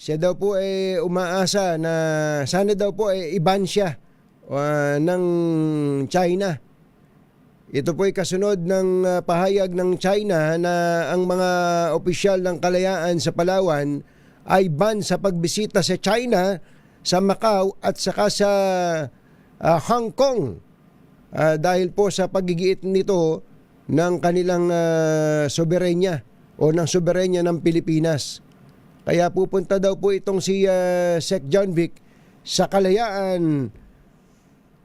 S3: Siya daw po ay umaasa na sana daw po ay i-ban siya ng China. Ito po'y kasunod ng pahayag ng China na ang mga opisyal ng kalayaan sa Palawan ay ban sa pagbisita sa China, sa Macau at saka sa Hong Kong dahil po sa pagigiit nito ng kanilang soberenya o ng soberenya ng Pilipinas. Kaya pupunta daw po itong si Sec John Vic sa Kalayaan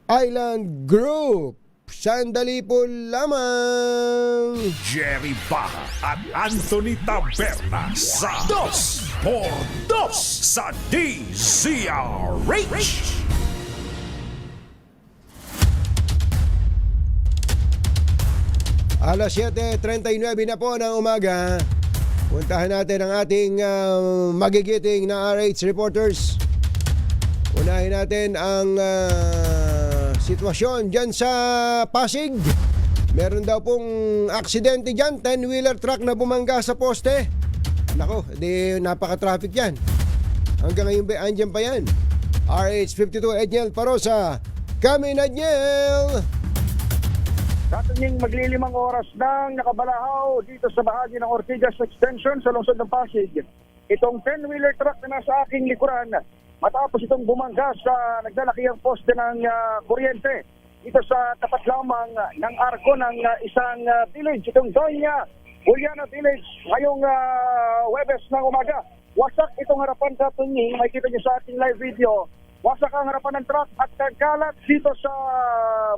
S3: Island Group. Sandali po lamang.
S1: Jerry Baja at Anthony Taberna sa 2x2 sa DZRH.
S3: Alas 7:39 na po ng umaga. Puntahan natin ang ating magigiting na RH reporters. Unahin natin ang sitwasyon dyan sa Pasig. Meron daw pong aksidente dyan, 10-wheeler truck na bumangga sa poste. Nako, di napaka-traffic yan. Hanggang ngayon ba, andyan pa yan. RH52 Edniel Parosa. Kami na Edniel!
S10: Katunying maglilimang oras nang nakabalahaw dito sa bahagi ng Ortigas Extension sa lungsod ng Pasig. Itong 10-wheeler truck na nasa aking likuran, matapos itong bumangga sa naglalakihang poste ng kuryente dito sa tapat lamang ng arko ng isang village, itong Doña Juliana Village, ngayong Webes ng umaga. Wasak itong harapan sa tunying, makikita niyo sa ating live video. Wasak ang harapan ng truck at kagalat dito sa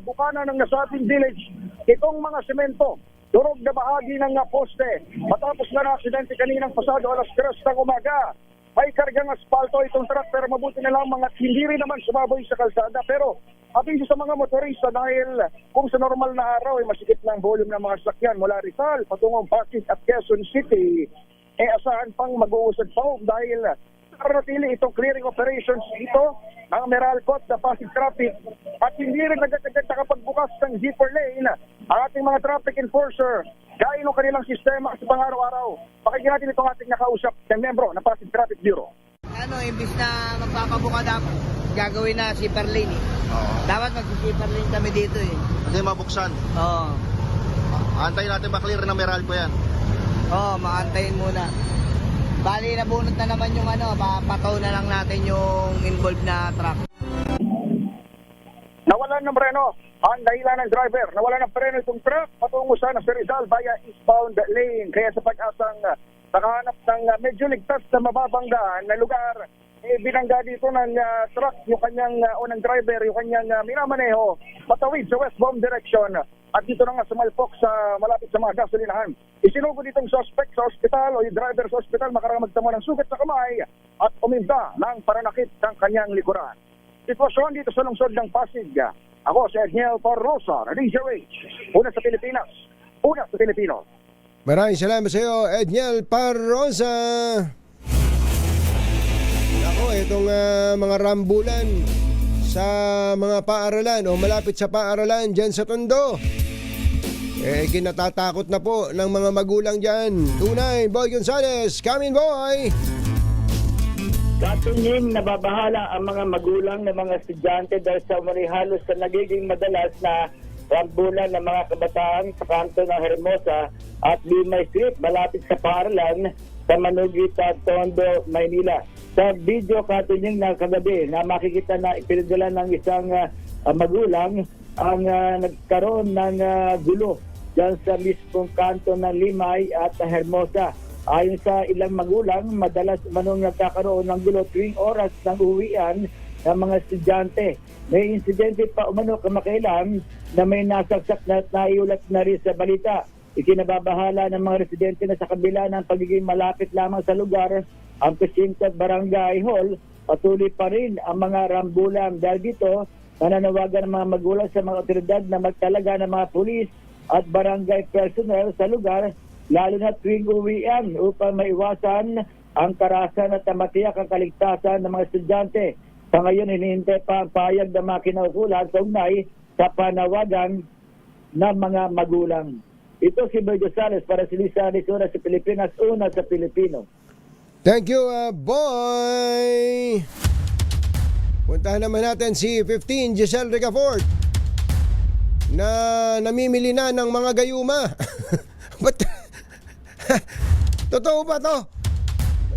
S10: bukana ng nasabing village itong mga semento. Durog na bahagi ng poste. Matapos na aksidente kaninang pasado alas 3 ng umaga. May kargang aspalto itong truck pero mabuti na lamang at hindi rin naman sumaboy sa kalsada. Pero abiso sa mga motorista dahil kung sa normal na araw ay masikip na ang volume ng mga sakyan mula Rizal patungong Pasig at Quezon City, asahan pang mag-uusad pa dahil naratili itong clearing operations ito ng Meralco at Pasig traffic at hindi rin nagkagad nakapagbukas ng zipper lane ang ating mga traffic enforcer gaya ng kanilang sistema sa pang-araw-araw. Pakinggan natin itong ating nakausap ng membro ng Pasig Traffic Bureau.
S13: Imbis na magpapabuka dapat, gagawin na zipper lane eh. Dapat mag-zipper lane kami dito eh.
S14: Kasi mabuksan?
S13: Oo.
S14: Antayin natin ba-clear ng Meralco yan?
S13: Oo, makantayin muna. Bali, nabunot na naman yung papataw na lang natin yung involved na truck.
S10: Nawalan ng preno ang dahilan ng driver. Nawalan ng preno itong truck patungo sa Rizal via eastbound lane. Kaya sa pag-asang nakahanap ng medyo ligtas na mababanggaan na lugar, binangga dito ng truck yung kanyang, o ng driver, yung kanyang minamaneho patawid sa westbound direction. At dito na nga sumalpok sa malapit sa mga gasolinahan. Isinugo ditong suspect sa ospital o yung driver sa ospital makaramag tamo ng sugat sa kamay at uminda ng paranakit ng kanyang likuran. Sitwasyon dito sa lungsod ng Pasig. Ako si Edniel Parrosa, DZRH. Una sa Pilipinas, una sa Pilipino.
S3: Maraming salamat sa iyo, Edniel Parrosa. Ako, itong mga rambulan sa mga paaralan o malapit sa paaralan dyan sa Tondo. Kinatatakot na po ng mga magulang dyan. Tunay, Boy Gonzales, come in boy!
S15: Katunying nababahala ang mga magulang ng mga estudyante dahil sa halos sa nagiging madalas na rambulan ng mga kabataan sa kanto ng Hermosa at Limay Street malapit sa paaralan sa Manugita, Tondo, Maynila. Sa video katunying na kagabi na makikita na ipinadala ng isang magulang ang nagkaroon ng gulo dyan sa mismong kanto ng Limay at Hermosa. Ayon sa ilang magulang, madalas manong nagkakaroon ng gulo tuwing oras ng uwian ng mga estudyante. May insidente pa umano kamakailan na may nasaksak na naiulat na rin sa balita. Ikinababahala ng mga residente na sa kabila ng pagiging malapit lamang sa lugar, ang presinto at barangay hall, patuloy pa rin ang mga rambulan. Dahil dito, nananawagan ng mga magulang sa mga otoridad na magtalaga ng mga pulis at barangay personnel sa lugar, lalo na tuwing uwian upang maiwasan ang karahasan at matiyak ang kaligtasan ng mga estudyante. Sa ngayon, hinihintay pa ang payag ng mga kinaukulan sa ugnay sa panawagan ng mga magulang. Ito si Boy Gonzales para si Lisa Arizona sa Pilipinas, una sa Pilipino.
S3: Thank you, boy! Puntahan naman natin si 15 Giselle Ricafort. na namimili na ng mga gayuma. But, totoo ba to?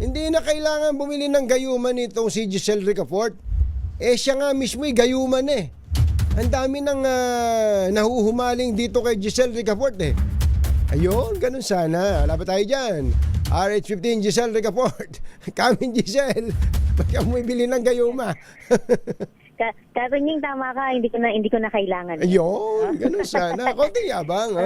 S3: Hindi na kailangan bumili ng gayuma nitong si Giselle Ricafort. Siya nga mismo'y gayuman eh. Ang dami ng nahuhumaling dito kay Giselle Ricafort eh. Ayun, ganun sana. Lapit tayo dyan. RH15 Giselle Ricafort. Kamin Giselle. Ba't ka bumibili ng gayuma?
S16: Katunying tama ka, hindi ko na kailangan.
S3: Ayun, ganun sana. Konting yabang.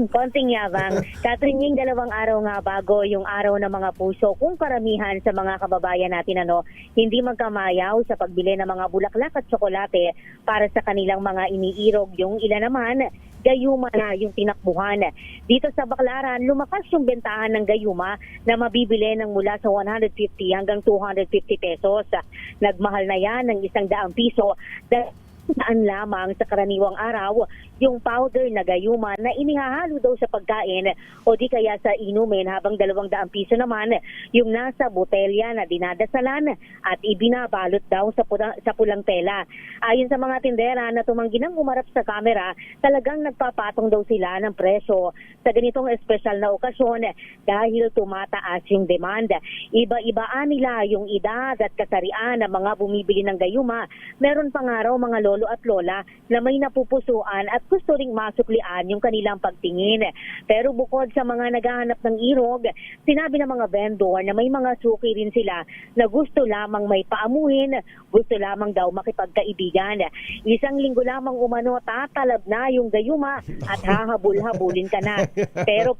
S16: Konting yabang. Katunying 2 araw nga bago yung araw ng mga puso, kung karamihan sa mga kababayan natin hindi magkamayaw sa pagbili ng mga bulaklak at tsokolate para sa kanilang mga iniirog. Yung ilan naman, gayuma na yung tinakbuhan. Dito sa Baclaran, lumakas yung bentahan ng gayuma na mabibili ng mula sa 150 hanggang 250 pesos. Nagmahal na yan ng 100 piso daan lamang sa karaniwang araw yung powder na gayuma na inihahalo daw sa pagkain o di kaya sa inumin, habang 200 piso naman yung nasa botelya na dinadasalan at ibinabalot daw sa pulang tela. Ayon sa mga tindera na tumanggi ng umarap sa kamera, talagang nagpapatong daw sila ng presyo sa ganitong espesyal na okasyon dahil tumataas yung demand. Iba-ibaan nila yung edad at kasarian ng mga bumibili ng gayuma. Meron pa nga raw mga lolo at lola na may napupusuan at gusto ring masuklian yung kanilang pagtingin. Pero bukod sa mga naghahanap ng irog, sinabi ng mga vendor na may mga suki rin sila na gusto lamang may paamuhin, gusto lamang daw makipagkaibigan. 1 linggo lamang umano, tatalab na yung gayuma at hahabol-habulin ka na. Pero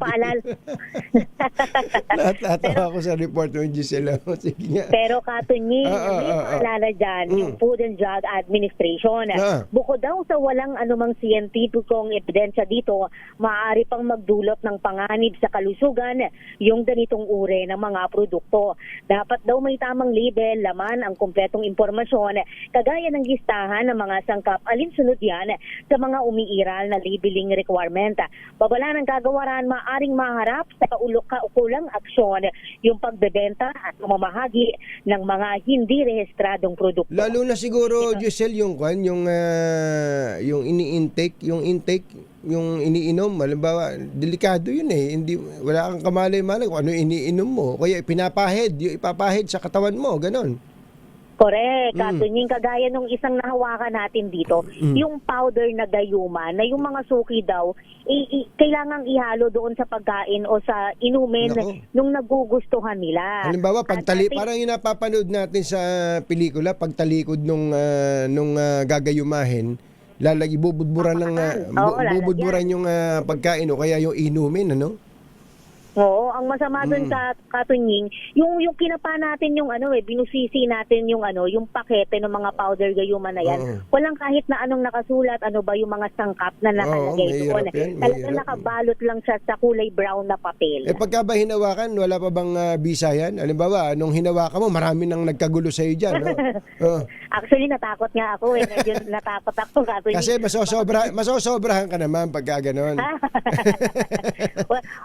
S3: Natatawa ako sa report ng Giselle. Sige nga.
S16: Pero Katunying, may paalala dyan, yung Food and Drug Administration. Bukod daw sa walang anumang siyentipikong ebidensya dito, maaari pang magdulot ng panganib sa kalusugan yung ganitong uri ng mga produkto. Dapat daw may tamang label, laman ang kumpletong impormasyon, kagaya ng listahan ng mga sangkap, alinsunod yan sa mga umiiral na labeling requirement. Babala ng kagawaran, maaring maharap sa kaukulang aksyon yung pagbebenta at pamamahagi ng mga hindi rehistradong produkto.
S3: Lalo na siguro, Giselle, yung ini-intake, yung iniinom, halimbawa, delikado yun eh. Wala kang kamalay-malay kung ano iniinom mo. Kaya ipapahid sa katawan mo, ganon.
S16: Correct. Katunying, kagaya nung isang nahawakan natin dito, yung powder na gayuma, na yung mga suki daw, kailangang ihalo doon sa pagkain o sa inumin nung nagugustuhan nila.
S3: Halimbawa, parang yung napapanood natin sa pelikula, pagtalikod nung gagayumahin, bubudburan yung pagkain o kaya yung inumin, ano?
S16: Oo, ang masama doon sa Katunying, yung kinapa natin yung binusisi natin yung yung pakete ng mga powder gayuma na yan. Walang kahit na anong nakasulat, ano ba yung mga sangkap na nakalagay doon. Talagang nakabalot lang siya sa kulay brown na papel.
S3: Pagka ba hinawakan, wala pa bang bisa yan? Halimbawa, nung hinawakan mo, marami nang nagkagulo sa iyo dyan, no?
S16: Actually, natakot nga ako eh. Medyo natakot ako, Katunying.
S3: Kasi masosobrahan ka naman pagka ganon.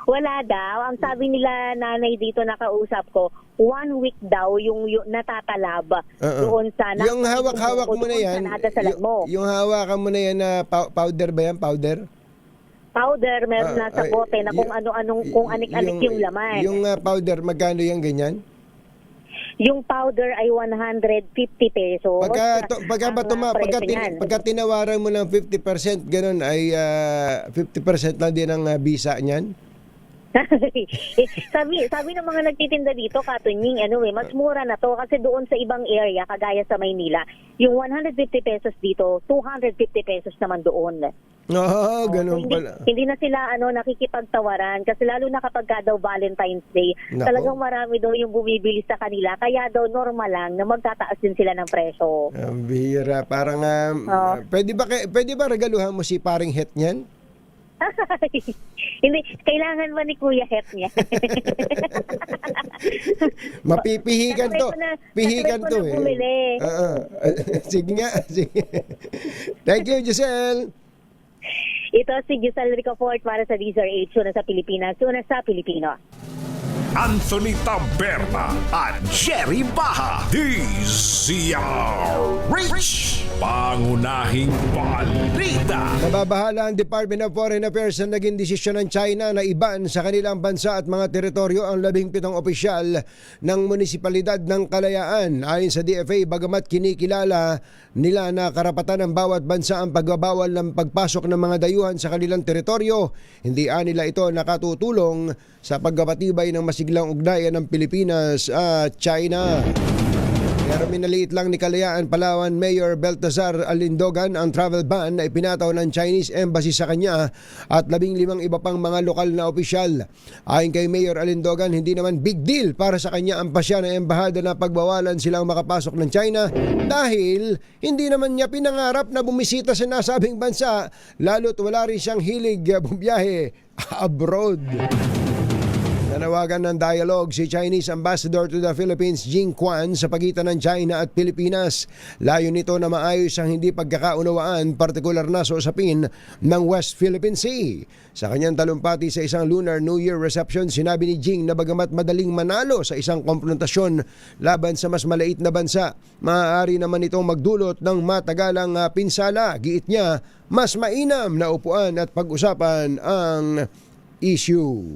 S16: Wala daw. Ang sabi nila nanay dito nakausap ko, 1 week daw yung natatalab doon sa
S3: yung hawak-hawak mo na yan, yung hawakan mo na yan na powder ba yan? Powder,
S16: meron na sa bote na kung ano-anong, kung anik-anik yung laman.
S3: Yung powder, magkano yan ganyan?
S16: Yung powder ay 150 pesos.
S3: Pagka tinawaran mo ng 50%, ganun ay 50% lang din ang bisa niyan?
S16: sabi ng mga nagtitinda dito, Katunying, mas mura na to kasi doon sa ibang area, kagaya sa Maynila, yung 150 pesos dito, 250 pesos naman doon.
S3: Ganun pala.
S16: Hindi na sila nakikipagtawaran kasi lalo na kapag daw Valentine's Day, talagang marami daw yung bumibili sa kanila, kaya daw normal lang na magtataas din sila ng presyo.
S3: Ang bihira, parang pwede ba regaluhan mo si paring het niyan?
S16: Hindi, kailangan ba ni Kuya Het niya?
S3: Mapipihikan to. Pihikan to eh. Sige nga. Sige. Thank you, Giselle.
S16: Ito si Giselle Ricafort para sa DZRH, una sa Pilipinas, una sa Pilipino.
S1: Anthony Taberna at Jerry Baha. DZRH, pangunahing balita.
S3: Nababahala ang Department of Foreign Affairs na naging desisyon ng China na iban sa kanilang bansa at mga teritoryo ang 17 opisyal ng Munisipalidad ng Kalayaan. Ayon sa DFA, bagamat kinikilala nila na karapatan ng bawat bansa ang pagbabawal ng pagpasok ng mga dayuhan sa kanilang teritoryo, hindi nila ito nakatutulong sa pagpapatibay ng masiglang ugnayan ng Pilipinas at China. Pero minaliit lang ni Kalayaan, Palawan Mayor Baltazar Alindogan ang travel ban na ipinataw ng Chinese Embassy sa kanya at 15 iba pang mga lokal na opisyal. Ayon kay Mayor Alindogan, hindi naman big deal para sa kanya ang pasya ng embahada na pagbawalan silang makapasok ng China dahil hindi naman niya pinangarap na bumisita sa nasabing bansa, lalo't wala rin siyang hilig bumiyahe abroad. Nanawagan ng dialogue si Chinese Ambassador to the Philippines Jing Quan sa pagitan ng China at Pilipinas. Layo nito na maayos ang hindi pagkakaunawaan, partikular na sa usapin ng West Philippine Sea. Sa kanyang talumpati sa isang Lunar New Year reception, sinabi ni Jing na bagamat madaling manalo sa isang konfrontasyon laban sa mas maliit na bansa, maaari naman itong magdulot ng matagalang pinsala. Giit niya, mas mainam na upuan at pag-usapan ang issue.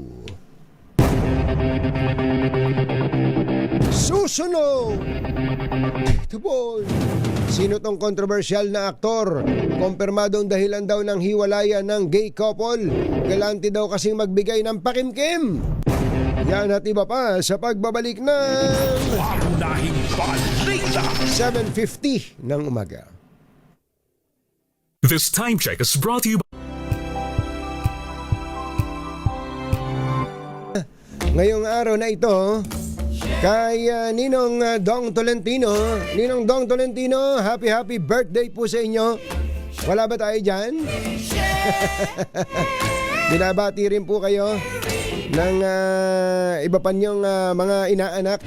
S3: Susunod! Ito po, sino tong kontrobersyal na aktor? Kumpirmadong dahilan daw ng hiwalayan ng gay couple. Galante daw kasing magbigay ng pakimkim. Yan at iba pa sa pagbabalik ng
S1: Pangunahing balita.
S3: 7:50 ng umaga.
S1: This time check is brought to you by
S3: Ngayong araw na ito, kay Ninong Dong Tolentino. Ninong Dong Tolentino, happy birthday po sa inyo. Wala ba tayo dyan? Binabati rin po kayo ng iba pa niyong mga inaanak.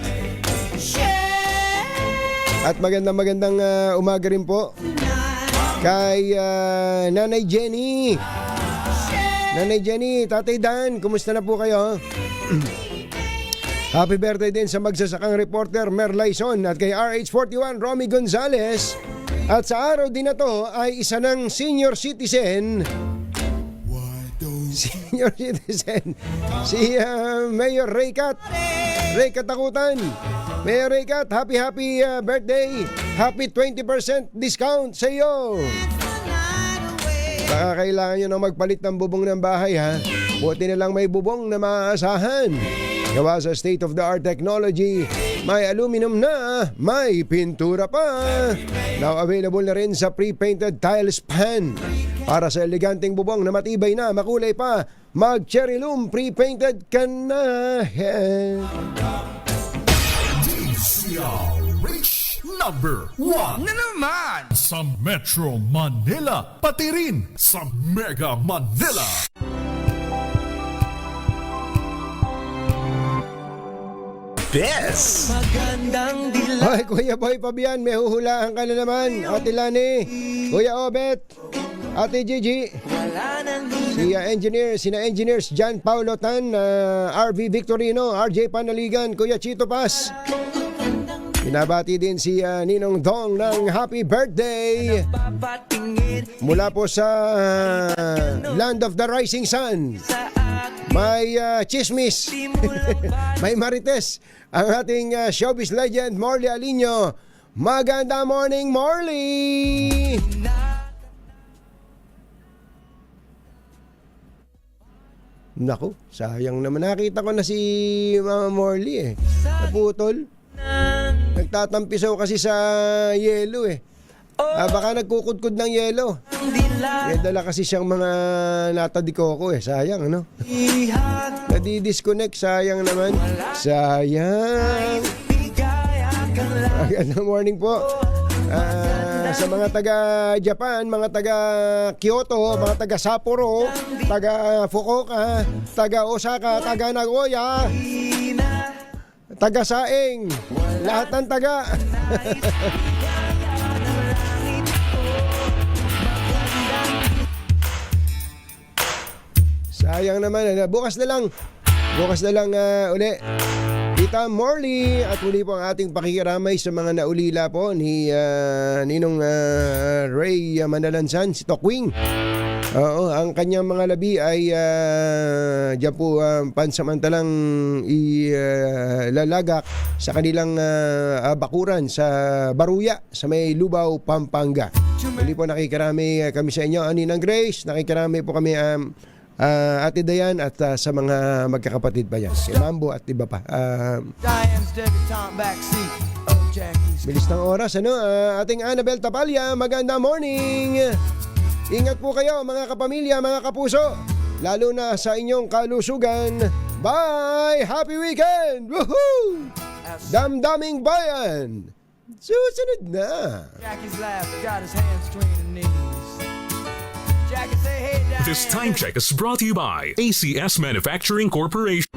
S3: At magandang umaga rin po kay Nanay Jenny. Nanay Jenny, Tatay Dan, kumusta na po kayo? Happy birthday din sa magsasakang reporter Mer Laison at kay RH41 Romy Gonzales. At sa araw din na to ay isa ng senior citizen. Senior citizen si Mayor Raycat Takutan. Mayor Raycat, happy birthday. Happy 20% discount sa iyo. Baka kailangan nyo na magpalit ng bubong ng bahay, ha? Buti na lang may bubong na maaasahan. Gawa sa state-of-the-art technology, may aluminum na, may pintura pa. Now available na rin sa pre-painted tiles pan. Para sa eleganteng bubong na matibay na, makulay pa, mag-cherry loom pre-painted ka na.
S1: DZRH number 1
S4: Na naman!
S1: sa Metro Manila, pati rin sa Mega Manila. This
S3: Hoy, Kuya Boy Pabian, may huhulaan ka na naman. Ate Lani, Kuya Obet, Ate Gigi, sina engineers John Paulo Tan, RV Victorino, RJ Panaligan, Kuya Chito Paz. Pinabati din si Ninong Dong ng happy birthday mula po sa Land of the Rising Sun. May chismis, may marites ang ating showbiz legend Morley Alinio. Maganda morning, Morley! Naku, sayang naman. Nakita ko na si Mama Morley naputol. Nagtatampisaw kasi sa yelo baka nagkukudkud ng yelo. Dala kasi siyang mga natadikoko sayang ano. Nadi-disconnect, sayang naman. Sayang. Magandang morning po. Sa mga taga Japan, mga taga Kyoto, mga taga Sapporo, taga Fukuoka, taga Osaka, taga Nagoya, taga Saing, lahat ng taga. Sayang naman, bukas na lang Bukas na lang uli. Tita Morley, at muli po ang ating pakikiramay sa mga naulila po ni Ninong Ray Manalansan, si Tokwing. Oo, ang kanyang mga labi ay diyan po pansamantalang ilalagak sa kanilang bakuran sa Baruya sa may Lubao, Pampanga. Muli po nakikarami kami sa inyo, Ninang Grace, nakikarami po kami Ate Dayan at sa mga magkakapatid pa yan, si Mambo at iba pa. Bilis ng oras, ating Annabel Tapalya, maganda morning. Ingat po kayo mga kapamilya, mga kapuso, lalo na sa inyong kalusugan. Bye! Happy weekend! Woohoo! Damdaming bayan! Susunod na!
S7: Jackie's laugh, got his hands between the knees. Jackie say, hey, Diane.
S17: This time check is brought to you by ACS Manufacturing Corporation.